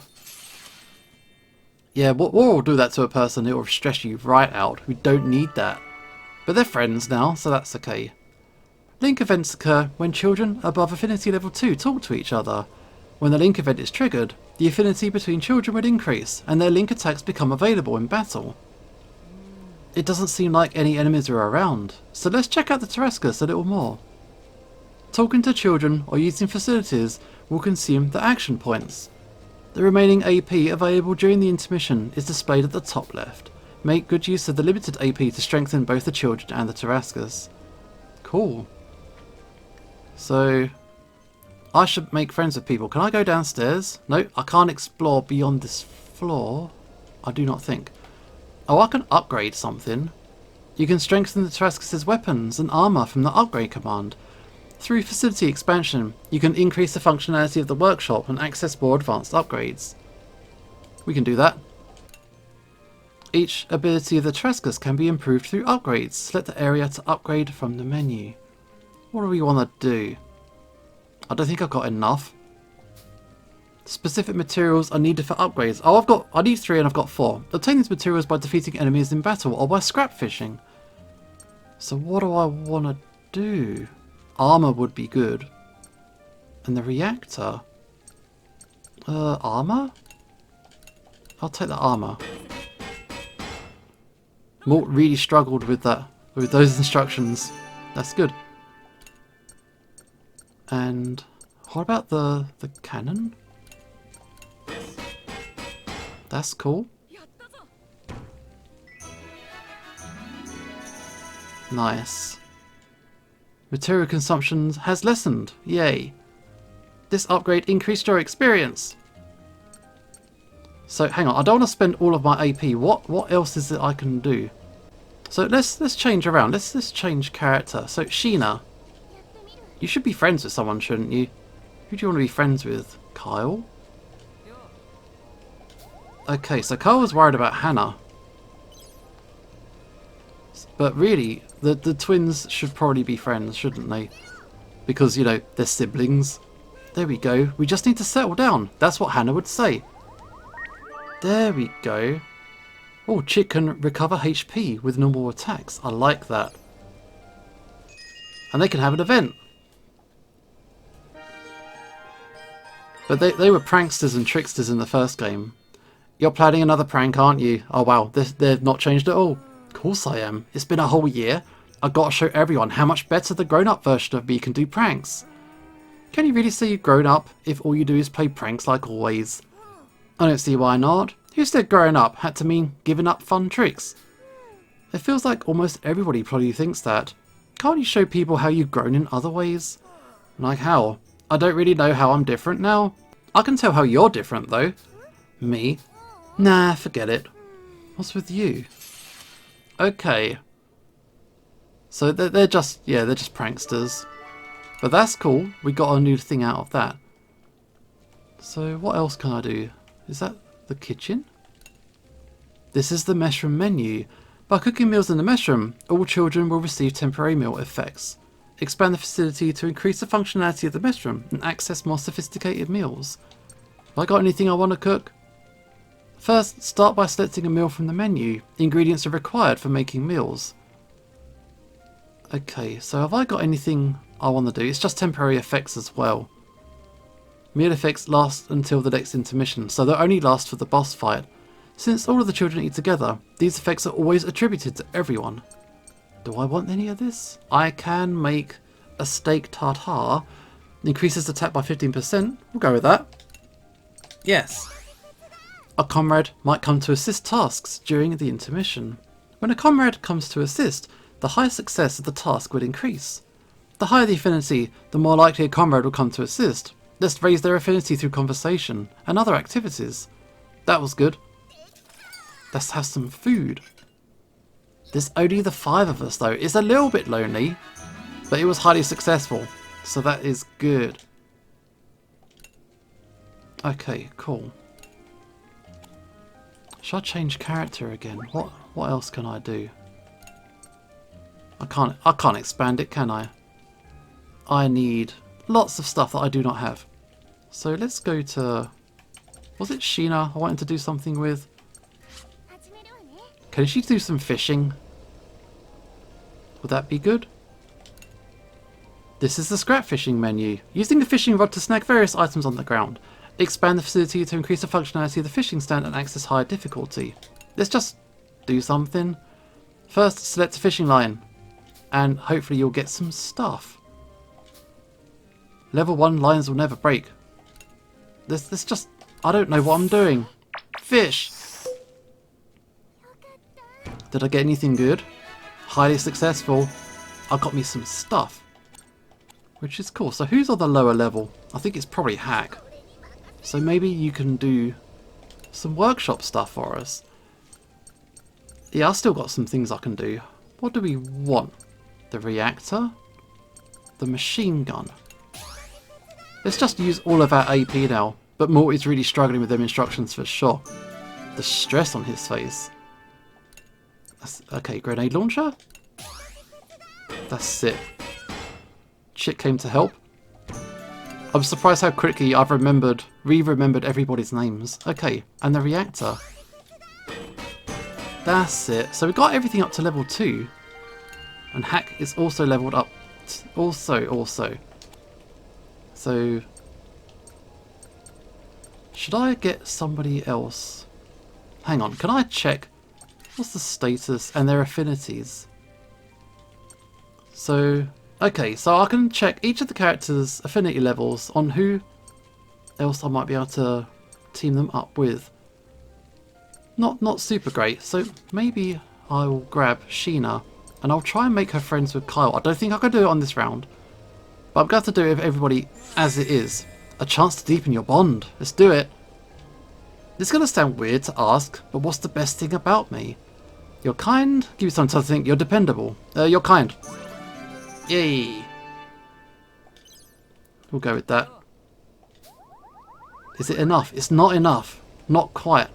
Yeah, war will do that to a person. It will stress you right out. We don't need that. But they're friends now, so that's okay. Link events occur when children above affinity level 2 talk to each other. When the link event is triggered, the affinity between children will increase and their link attacks become available in battle. It doesn't seem like any enemies are around, so let's check out the tarascus a little more. Talking to children or using facilities will consume the action points. The remaining AP available during the intermission is displayed at the top left. Make good use of the limited AP to strengthen both the children and the tarascus. Cool. So, I should make friends with people. Can I go downstairs? No, I can't explore beyond this floor. I do not think. Oh, I can upgrade something. You can strengthen the tarascus' weapons and armour from the upgrade command. Through facility expansion, you can increase the functionality of the workshop and access more advanced upgrades. We can do that. Each ability of the tarascus can be improved through upgrades. Select the area to upgrade from the menu. What do we want to do? I don't think I've got enough. Specific materials are needed for upgrades. Oh, I need 3 and I've got 4. Obtain these materials by defeating enemies in battle or by scrap fishing. So what do I want to do? Armor would be good. And the reactor? Armor? I'll take the armor. Malt really struggled with that, with those instructions. That's good. And what about the cannon? That's cool. Nice. Material consumption has lessened. Yay. This upgrade increased your experience. So hang on, I don't want to spend all of my AP. What else is it I can do? So let's change around. Let's change character. So Sheena, you should be friends with someone, shouldn't you? Who do you want to be friends with? Kyle? Okay, so Kyle was worried about Hannah. But really, the twins should probably be friends, shouldn't they? Because, you know, they're siblings. There we go. We just need to settle down. That's what Hannah would say. There we go. Oh, Chick can recover HP with normal attacks. I like that. And they can have an event. But they were pranksters and tricksters in the first game. You're planning another prank, aren't you? Oh wow, they've not changed at all. Of course I am. It's been a whole year. I've got to show everyone how much better the grown-up version of me can do pranks. Can you really say you've grown up if all you do is play pranks like always? I don't see why not. Who said growing up had to mean giving up fun tricks? It feels like almost everybody probably thinks that. Can't you show people how you've grown in other ways? Like how? I don't really know how I'm different now. I can tell how you're different though. Me? Nah, forget it. What's with you? Okay. So they're just pranksters. But that's cool. We got a new thing out of that. So what else can I do? Is that the kitchen? This is the mess room menu. By cooking meals in the mess room, all children will receive temporary meal effects. Expand the facility to increase the functionality of the mess room and access more sophisticated meals. Have I got anything I want to cook? First, start by selecting a meal from the menu. Ingredients are required for making meals. Okay, so have I got anything I want to do? It's just temporary effects as well. Meal effects last until the next intermission, so they'll only last for the boss fight. Since all of the children eat together, these effects are always attributed to everyone. Do I want any of this? I can make a steak tartare. Increases attack by 15%. We'll go with that. Yes. A comrade might come to assist tasks during the intermission. When a comrade comes to assist, the higher success of the task would increase. The higher the affinity, the more likely a comrade will come to assist. Let's raise their affinity through conversation and other activities. That was good. Let's have some food. There's only the 5 of us though. It's a little bit lonely, but it was highly successful, so that is good. Okay, cool. Should I change character again? What else can I do? I can't expand it, can I? I need lots of stuff that I do not have. So let's go to... Was it Sheena I wanted to do something with? Can she do some fishing? Would that be good? This is the scrap fishing menu. Using the fishing rod to snag various items on the ground. Expand the facility to increase the functionality of the fishing stand and access higher difficulty. Let's just do something. First, select a fishing line. And hopefully you'll get some stuff. Level 1 lines will never break. This just... I don't know what I'm doing. Fish! Did I get anything good? Highly successful. I got me some stuff. Which is cool. So who's on the lower level? I think it's probably Hack. So maybe you can do some workshop stuff for us. Yeah, I've still got some things I can do. What do we want? The reactor? The machine gun? Let's just use all of our AP now. But Malt is really struggling with them instructions for sure. The stress on his face. Okay, grenade launcher? That's it. Chick came to help. I'm surprised how quickly I've remembered Re-remembered everybody's names. Okay, and the reactor. That's it. So we got everything up to level 2. And hack is also leveled up. Also. So... should I get somebody else? Hang on, can I check what's the status and their affinities? So, okay, so I can check each of the characters' affinity levels on who else I might be able to team them up with. Not super great, so maybe I'll grab Sheena and I'll try and make her friends with Kyle. I don't think I can do it on this round, but I'm going to do it with everybody as it is. A chance to deepen your bond. Let's do it. This is going to sound weird to ask, but what's the best thing about me? You're kind. Give you some time to think. You're dependable. You're kind. Yay. We'll go with that. Is it enough? It's not enough. Not quite.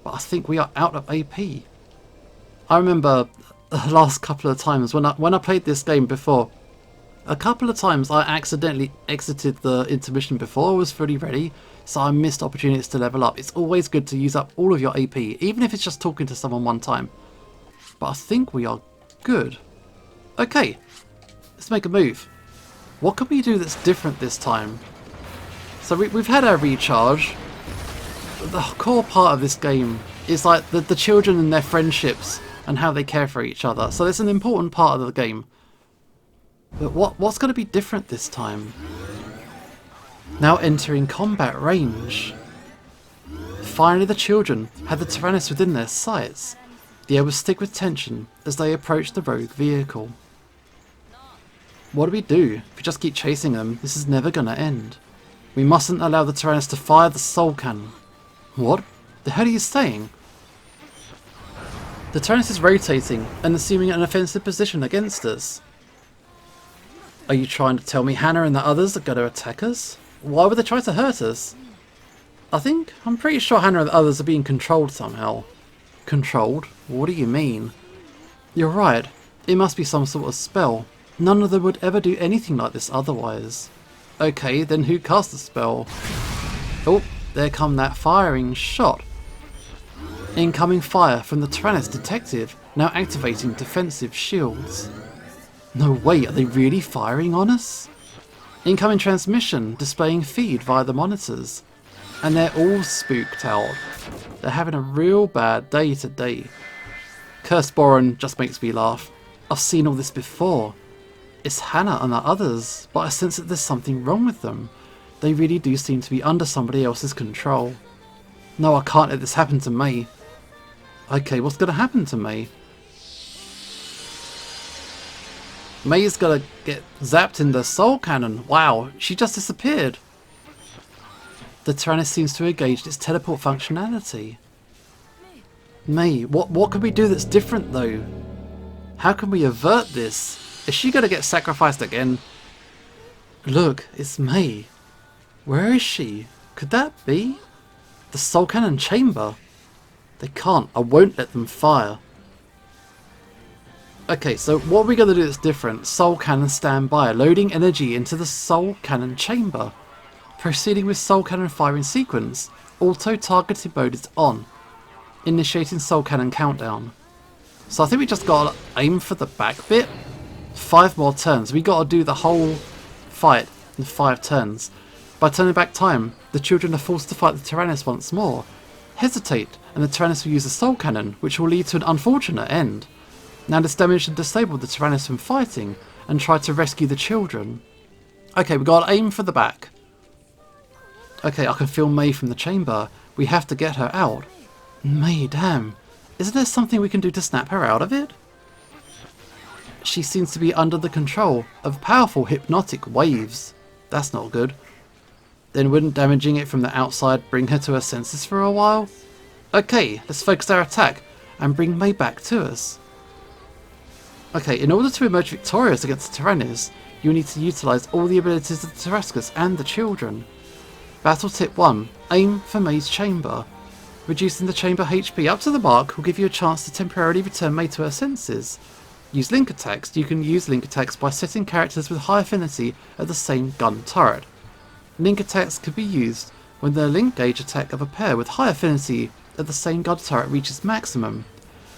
But I think we are out of AP. I remember the last couple of times when I played this game before, a couple of times I accidentally exited the intermission before I was fully ready, so I missed opportunities to level up. It's always good to use up all of your AP, even if it's just talking to someone one time. But I think we are good. Okay, let's make a move. What can we do that's different this time? So we've had our recharge. The core part of this game is like the children and their friendships and how they care for each other. So it's an important part of the game. But what's going to be different this time? Now entering combat range. Finally the children had the Tyrannis within their sights. The air was thick with tension as they approached the rogue vehicle. What do we do? If we just keep chasing them, this is never going to end. We mustn't allow the Tyrannis to fire the soul cannon. What the hell are you saying? The Tyrannis is rotating and assuming an offensive position against us. Are you trying to tell me Hannah and the others are going to attack us? Why would they try to hurt us? I'm pretty sure Hannah and the others are being controlled somehow. Controlled? What do you mean? You're right. It must be some sort of spell. None of them would ever do anything like this otherwise. Okay, then who cast the spell? Oh, there come that firing shot. Incoming fire from the Tyrannis detective, now activating defensive shields. No way, are they really firing on us? Incoming transmission, displaying feed via the monitors. And they're all spooked out. They're having a real bad day today. Cursed Boron just makes me laugh. I've seen all this before. It's Hannah and the others, but I sense that there's something wrong with them. They really do seem to be under somebody else's control. No, I can't let this happen to me. Okay, what's going to happen to May? May's going to get zapped in the soul cannon. Wow, she just disappeared. The Tyrannis seems to have engaged its teleport functionality. May, what can we do that's different though? How can we avert this? Is she going to get sacrificed again? Look, it's May. Where is she? Could that be? The soul cannon chamber? They can't. I won't let them fire. Okay, so what are we going to do that's different? Soul cannon standby. Loading energy into the soul cannon chamber. Proceeding with soul cannon firing sequence. Auto targeting mode is on. Initiating soul cannon countdown. So I think we just got to aim for the back bit. 5 more turns. We got to do the whole fight in 5 turns. By turning back time, the children are forced to fight the Tyrannis once more. Hesitate, and the Tyrannis will use a soul cannon, which will lead to an unfortunate end. Now this damage should disable the Tyrannis from fighting, and try to rescue the children. Okay, we got to aim for the back. Okay, I can feel May from the chamber. We have to get her out. May, damn. Isn't there something we can do to snap her out of it? She seems to be under the control of powerful hypnotic waves. That's not good. Then wouldn't damaging it from the outside bring her to her senses for a while? Okay, let's focus our attack and bring May back to us. Okay, in order to emerge victorious against the Tyrannis, you need to utilise all the abilities of the tarascus and the children. Battle tip 1. Aim for May's chamber. Reducing the chamber HP up to the mark will give you a chance to temporarily return May to her senses. Use link attacks. You can use link attacks by setting characters with high affinity at the same gun turret. Link attacks can be used when the link gauge attack of a pair with high affinity at the same gun turret reaches maximum.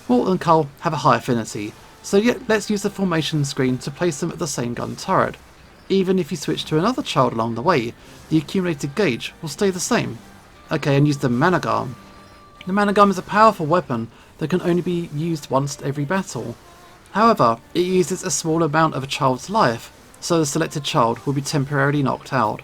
Malt and Cull have a high affinity, so let's use the formation screen to place them at the same gun turret. Even if you switch to another child along the way, the accumulated gauge will stay the same. Okay, and use the Managam. The Managam is a powerful weapon that can only be used once every battle. However, it uses a small amount of a child's life, so the selected child will be temporarily knocked out.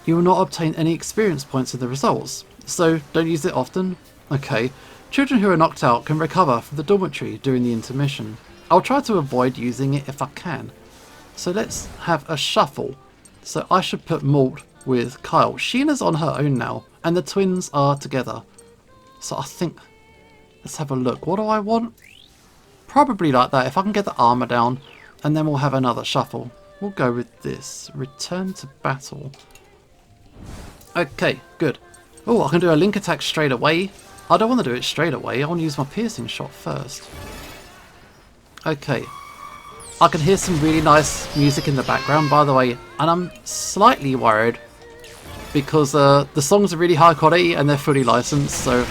You will not obtain any experience points in the results, so don't use it often. Okay, children who are knocked out can recover from the dormitory during the intermission. I'll try to avoid using it if I can. So let's have a shuffle. So I should put Malt with Kyle. Sheena's on her own now, and the twins are together. So I think, let's have a look. What do I want? Probably like that, if I can get the armor down, and then we'll have another shuffle. We'll go with this. Return to battle. Okay, good. Oh, I can do a link attack straight away. I don't want to do it straight away. I want to use my piercing shot first. Okay. I can hear some really nice music in the background, by the way, and I'm slightly worried because the songs are really high quality and they're fully licensed, so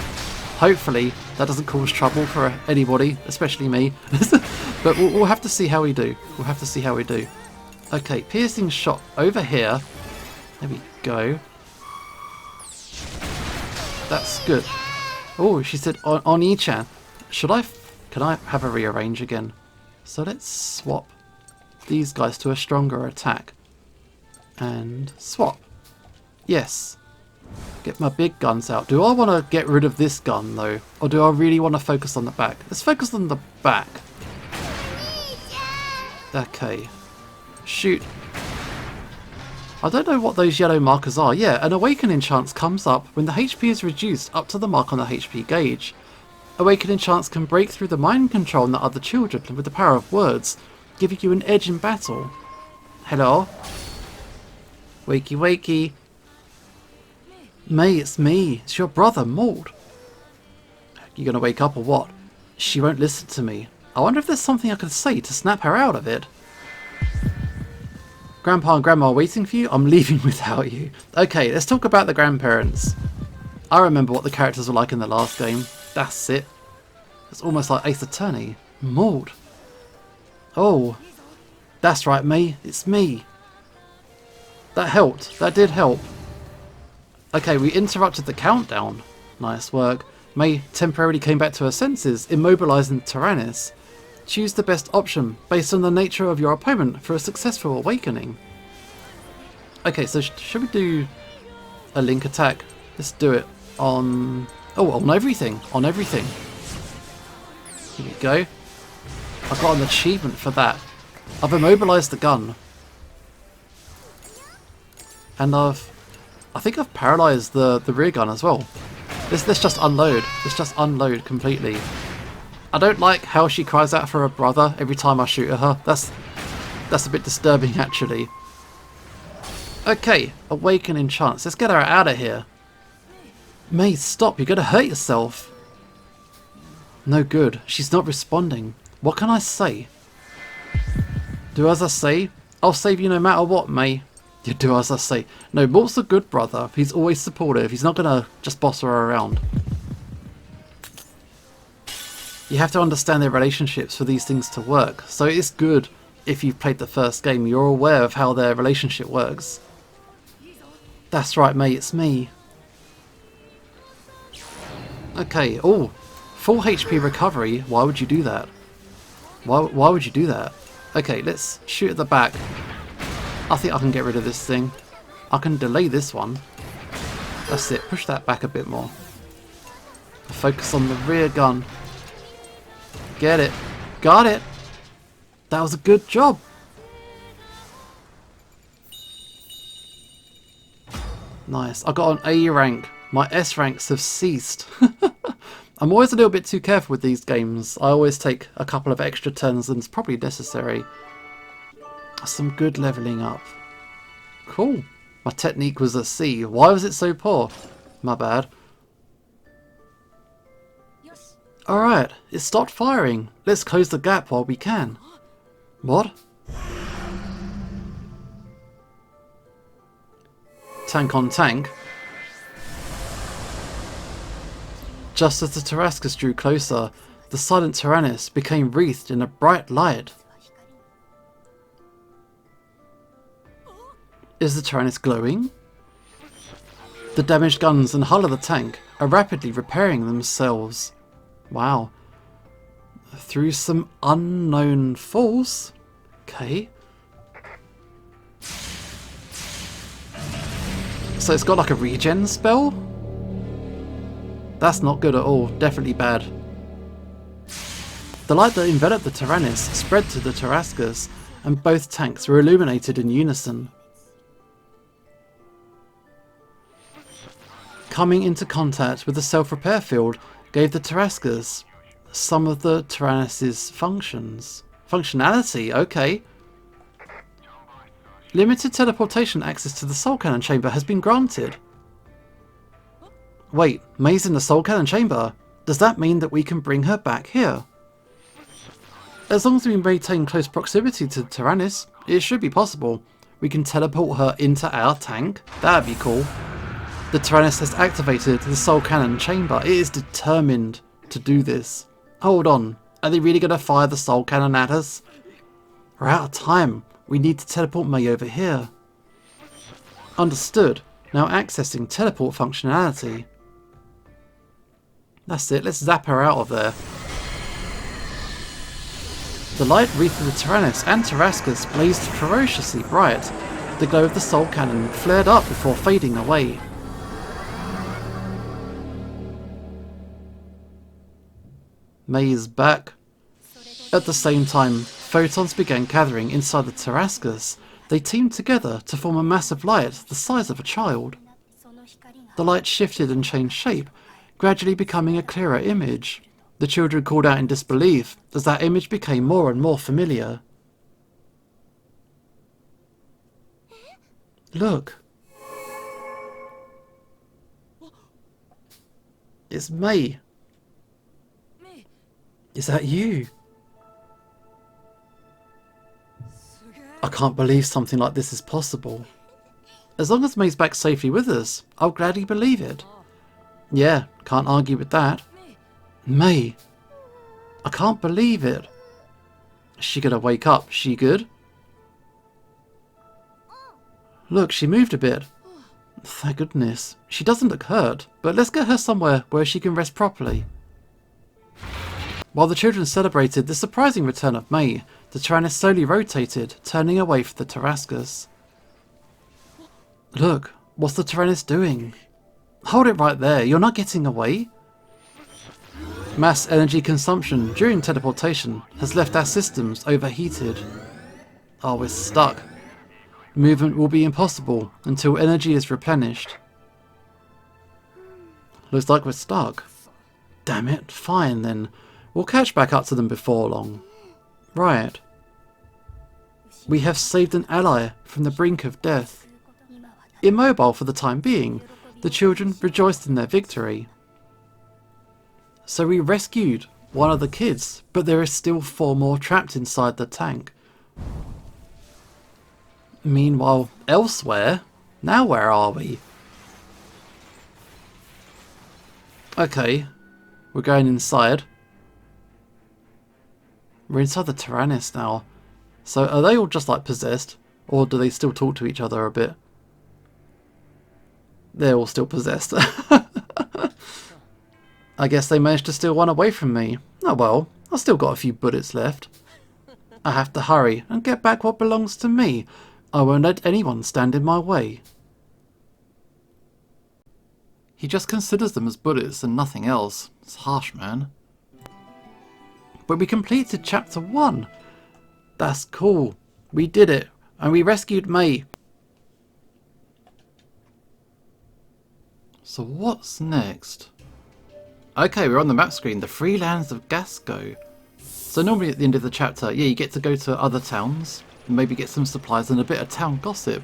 hopefully that doesn't cause trouble for anybody, especially me. But we'll have to see how we do. We'll have to see how we do. Okay, piercing shot over here. There we go. That's good. Oh, she said on E-chan. Can I have a rearrange again? So let's swap these guys to a stronger attack. And swap. Yes. Get my big guns out. Do I want to get rid of this gun though? Or do I really want to focus on the back? Let's focus on the back. Okay. Shoot. I don't know what those yellow markers are. Yeah, an awakening chance comes up when the HP is reduced up to the mark on the HP gauge. Awakening chance can break through the mind control on the other children with the power of words, giving you an edge in battle. Hello? Wakey wakey. May, it's me. It's your brother, Malt. You gonna wake up or what? She won't listen to me. I wonder if there's something I could say to snap her out of it. Grandpa and Grandma are waiting for you? I'm leaving without you. Okay, let's talk about the grandparents. I remember what the characters were like in the last game. That's it. It's almost like Ace Attorney. Malt. Oh. That's right, May. It's me. That helped. That did help. Okay, we interrupted the countdown. Nice work. May temporarily came back to her senses, immobilizing Tyrannis. Choose the best option based on the nature of your opponent for a successful awakening. Okay, so should we do a link attack? Let's do it on... Oh, on everything. On everything. Here we go. I've got an achievement for that. I've immobilized the gun. And I think I've paralyzed the rear gun as well. Let's just unload. Let's just unload completely. I don't like how she cries out for her brother every time I shoot at her. That's a bit disturbing, actually. Okay, awakening chance. Let's get her out of here. May, stop. You're going to hurt yourself. No good. She's not responding. What can I say? Do as I say. I'll save you no matter what, May. You do as I say. No, Malt's a good brother. He's always supportive. He's not going to just boss her around. You have to understand their relationships for these things to work. So it's good if you've played the first game. You're aware of how their relationship works. That's right, mate. It's me. Okay. Oh, full HP recovery. Why would you do that? Why would you do that? Okay, let's shoot at the back. I think I can get rid of this thing. I can delay this one. That's it. Push that back a bit more. Focus on the rear gun. Get it. Got it. That was a good job. Nice. I got an A rank. My S ranks have ceased. I'm always a little bit too careful with these games. I always take a couple of extra turns than it's probably necessary. Some good leveling up. Cool. My technique was a C. Why was it so poor? My bad. Alright, it stopped firing. Let's close the gap while we can. What? Tank on tank? Just as the tarascus drew closer, the silent tyrannis became wreathed in a bright light. Is the tyrannis glowing? The damaged guns and hull of the tank are rapidly repairing themselves. Wow. Through some unknown force? Okay. So it's got like a regen spell? That's not good at all. Definitely bad. The light that enveloped the tyrannis spread to the tarascus, and both tanks were illuminated in unison. Coming into contact with the self-repair field gave the tarascus some of the tyrannis' functionality, okay. Limited teleportation access to the soul cannon chamber has been granted. Wait, May's in the soul cannon chamber? Does that mean that we can bring her back here? As long as we maintain close proximity to the tyrannis, it should be possible. We can teleport her into our tank. That'd be cool. The tyrannis has activated the soul cannon chamber. It is determined to do this. Hold on, are they really going to fire the soul cannon at us? We're out of time. We need to teleport May over here. Understood. Now accessing teleport functionality. That's it, let's zap her out of there. The light wreath of the tyrannis and tarascus blazed ferociously bright. The glow of the soul cannon flared up before fading away. May is back. At the same time, photons began gathering inside the tarascus. They teamed together to form a massive light the size of a child. The light shifted and changed shape, gradually becoming a clearer image. The children called out in disbelief as that image became more and more familiar. Look. It's May. Is that you? I can't believe something like this is possible. As long as May's back safely with us, I'll gladly believe it. Yeah, can't argue with that. May. I can't believe it. Is she gonna wake up? She good? Look, she moved a bit. Thank goodness. She doesn't look hurt, but let's get her somewhere where she can rest properly. While the children celebrated the surprising return of May, the tyrannis slowly rotated, turning away from the tarascus. Look, what's the tyrannis doing? Hold it right there, you're not getting away. Mass energy consumption during teleportation has left our systems overheated. Oh, we're stuck. Movement will be impossible until energy is replenished. Looks like we're stuck. Damn it, fine then. We'll catch back up to them before long. Right. We have saved an ally from the brink of death. Immobile for the time being, the children rejoiced in their victory. So we rescued one of the kids, but there is still 4 more trapped inside the tank. Meanwhile, elsewhere, now where are we? Okay, we're going inside. We're inside the tyrannis now. So are they all just like possessed? Or do they still talk to each other a bit? They're all still possessed. I guess they managed to steal one away from me. Oh well, I've still got a few bullets left. I have to hurry and get back what belongs to me. I won't let anyone stand in my way. He just considers them as bullets and nothing else. It's harsh, man. But we completed chapter 1. That's cool. We did it. And we rescued May. So what's next? Okay, we're on the map screen. The Free Lands of Gasco. So normally at the end of the chapter, yeah, you get to go to other towns. And maybe get some supplies and a bit of town gossip.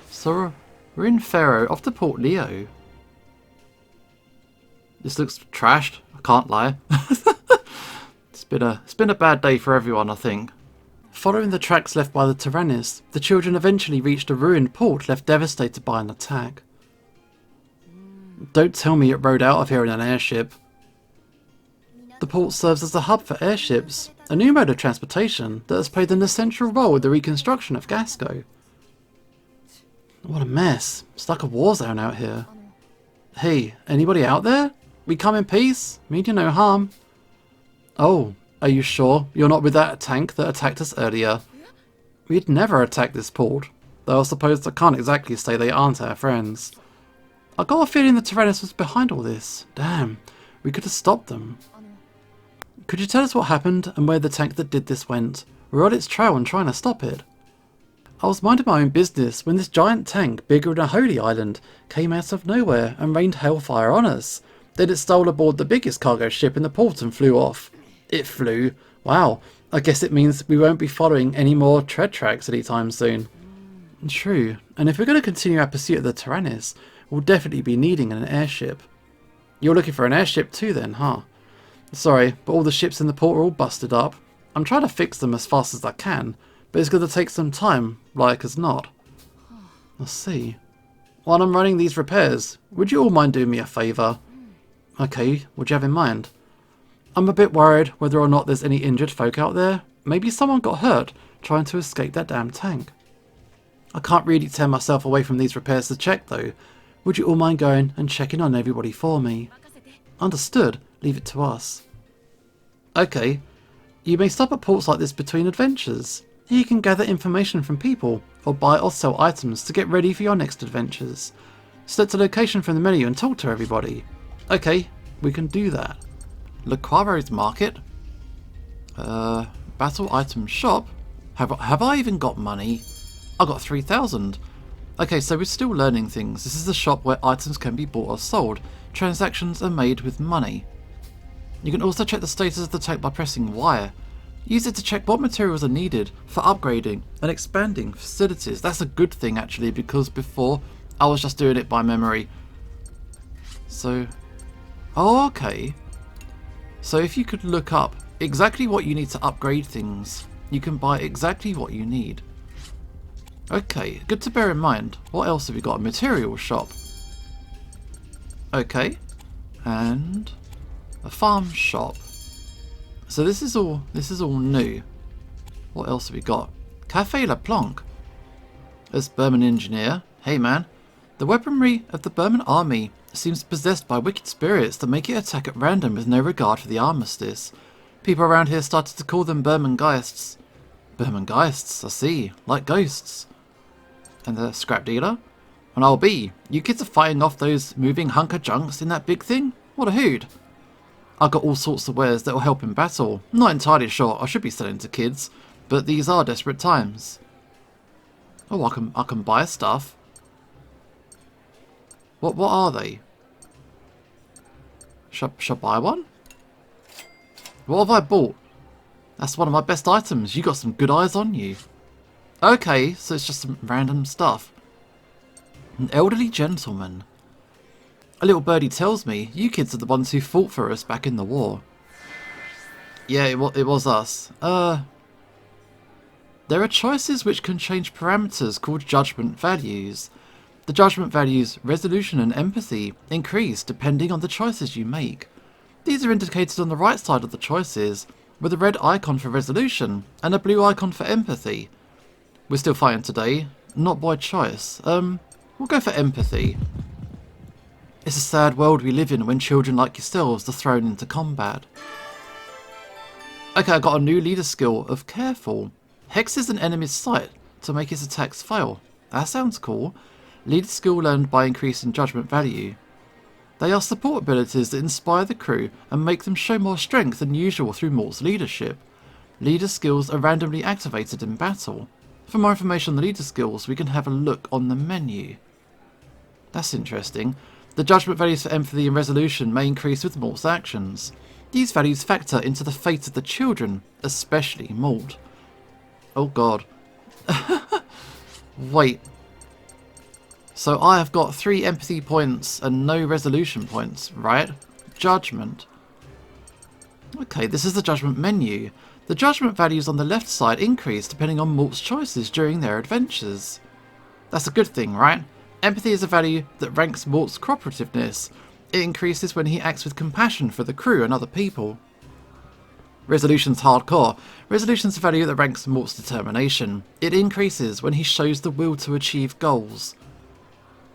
So we're in Pharaoh, off to Port Leo. This looks trashed. I can't lie. It's been a bad day for everyone, I think. Following the tracks left by the tyrannis, the children eventually reached a ruined port left devastated by an attack. Don't tell me it rode out of here in an airship. The port serves as a hub for airships, a new mode of transportation that has played an essential role in the reconstruction of Gasco. What a mess. It's like a war zone out here. Hey, anybody out there? We come in peace, mean you no harm. Oh, are you sure you're not with that tank that attacked us earlier? We'd never attack this port, though I suppose I can't exactly say they aren't our friends. I got a feeling the Tyrannis was behind all this. Damn, we could have stopped them. Could you tell us what happened and where the tank that did this went? We're on its trail and trying to stop it. I was minding my own business when this giant tank, bigger than a holy island, came out of nowhere and rained hellfire on us. Then it stole aboard the biggest cargo ship in the port and flew off. It flew. Wow, I guess it means we won't be following any more tread tracks anytime soon. True, and if we're going to continue our pursuit of the Tyrannis, we'll definitely be needing an airship. You're looking for an airship too then, huh? Sorry, but all the ships in the port are all busted up. I'm trying to fix them as fast as I can, but it's going to take some time, like as not. I see. While I'm running these repairs, would you all mind doing me a favour? Okay, what do you have in mind? I'm a bit worried whether or not there's any injured folk out there. Maybe someone got hurt trying to escape that damn tank. I can't really tear myself away from these repairs to check though. Would you all mind going and checking on everybody for me? Understood. Leave it to us. Okay. You may stop at ports like this between adventures. Here you can gather information from people, or buy or sell items to get ready for your next adventures. Select a location from the menu and talk to everybody. Okay, we can do that. Lequaro's Market. Battle Item Shop. Have I even got money? I got 3,000. Okay, so we're still learning things. This is a shop where items can be bought or sold. Transactions are made with money. You can also check the status of the tank by pressing Y. Use it to check what materials are needed for upgrading and expanding facilities. That's a good thing actually, because before I was just doing it by memory. So, oh okay. So if you could look up exactly what you need to upgrade things, you can buy exactly what you need. Okay, good to bear in mind. What else have we got? A material shop. Okay, and a farm shop. So this is all new. What else have we got? Cafe La Planque. As Burman engineer, hey man, the weaponry of the Burman army seems possessed by wicked spirits that make it attack at random with no regard for the armistice. People around here started to call them Burman Geists. Burman Geists, I see, like ghosts. And the scrap dealer? And I'll be, you kids are fighting off those moving hunker junks in that big thing? What a hoot. I've got all sorts of wares that will help in battle. Not entirely sure I should be selling to kids, but these are desperate times. Oh, I can buy stuff. What are they? Should I buy one? What have I bought? That's one of my best items. You got some good eyes on you. Okay, so it's just some random stuff. An elderly gentleman. A little birdie tells me you kids are the ones who fought for us back in the war. Yeah, it was us. There are choices which can change parameters called judgment values. The judgment values, resolution and empathy, increase depending on the choices you make. These are indicated on the right side of the choices, with a red icon for resolution and a blue icon for empathy. We're still fighting today, not by choice. We'll go for empathy. It's a sad world we live in when children like yourselves are thrown into combat. Okay, I got a new leader skill of Careful. Hexes an enemy's sight to make his attacks fail. That sounds cool. Leader skill learned by increasing judgment value. They are support abilities that inspire the crew and make them show more strength than usual through Malt's leadership. Leader skills are randomly activated in battle. For more information on the leader skills, we can have a look on the menu. That's interesting. The judgment values for empathy and resolution may increase with Malt's actions. These values factor into the fate of the children, especially Malt. Oh god. Wait. So I have got 3 empathy points and no resolution points, right? Judgment. Okay, this is the judgment menu. The judgment values on the left side increase depending on Malt's choices during their adventures. That's a good thing, right? Empathy is a value that ranks Malt's cooperativeness. It increases when he acts with compassion for the crew and other people. Resolution's hardcore. Resolution's a value that ranks Malt's determination. It increases when he shows the will to achieve goals,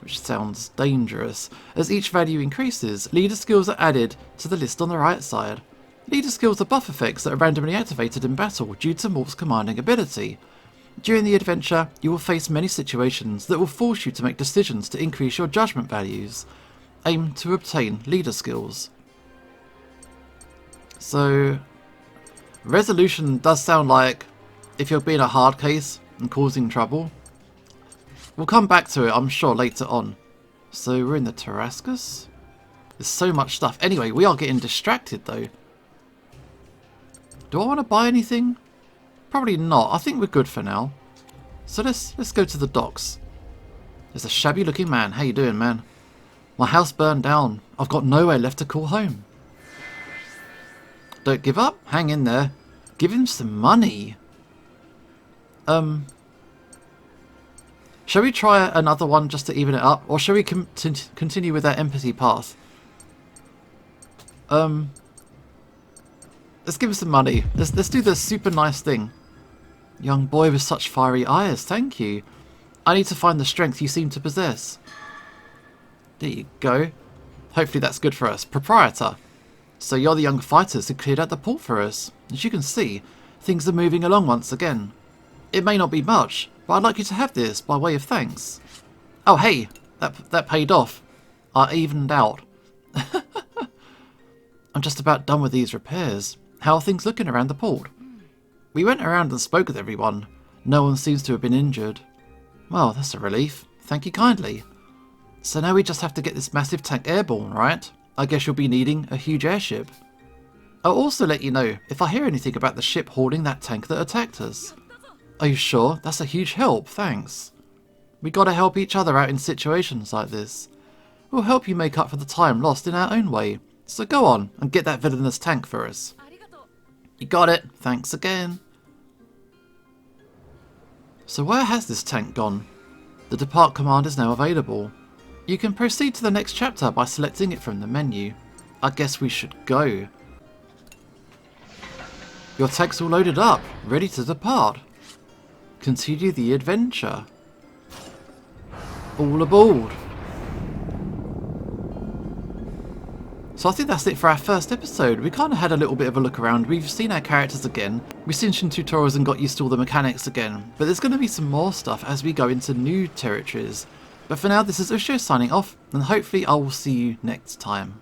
which sounds dangerous. As each value increases, leader skills are added to the list on the right side. Leader skills are buff effects that are randomly activated in battle due to Malt's commanding ability. During the adventure, you will face many situations that will force you to make decisions to increase your judgment values. Aim to obtain leader skills. So, resolution does sound like if you're being a hard case and causing trouble. We'll come back to it, I'm sure, later on. So we're in the Tarascus. There's so much stuff. Anyway, we are getting distracted though. Do I want to buy anything? Probably not. I think we're good for now. So let's go to the docks. There's a shabby looking man. How you doing, man? My house burned down. I've got nowhere left to call home. Don't give up. Hang in there. Give him some money. Shall we try another one just to even it up? Or shall we continue with that empathy path? Let's give him some money. Let's do the super nice thing. Young boy with such fiery eyes, thank you. I need to find the strength you seem to possess. There you go. Hopefully that's good for us. Proprietor. So you're the young fighters who cleared out the port for us. As you can see, things are moving along once again. It may not be much, but I'd like you to have this by way of thanks. Oh hey, that paid off. I evened out. I'm just about done with these repairs. How are things looking around the port? We went around and spoke with everyone. No one seems to have been injured. Well, that's a relief. Thank you kindly. So now we just have to get this massive tank airborne, right? I guess you'll be needing a huge airship. I'll also let you know if I hear anything about the ship hauling that tank that attacked us. Are you sure? That's a huge help, thanks. We gotta help each other out in situations like this. We'll help you make up for the time lost in our own way. So go on and get that villainous tank for us. You got it. Thanks again. So where has this tank gone? The depart command is now available. You can proceed to the next chapter by selecting it from the menu. I guess we should go. Your tank's all loaded up, ready to depart. Continue the adventure. All aboard. So I think that's it for our first episode. We kind of had a little bit of a look around. We've seen our characters again. We've seen some tutorials and got used to all the mechanics again. But there's going to be some more stuff as we go into new territories. But for now, this is Usho signing off, and hopefully I will see you next time.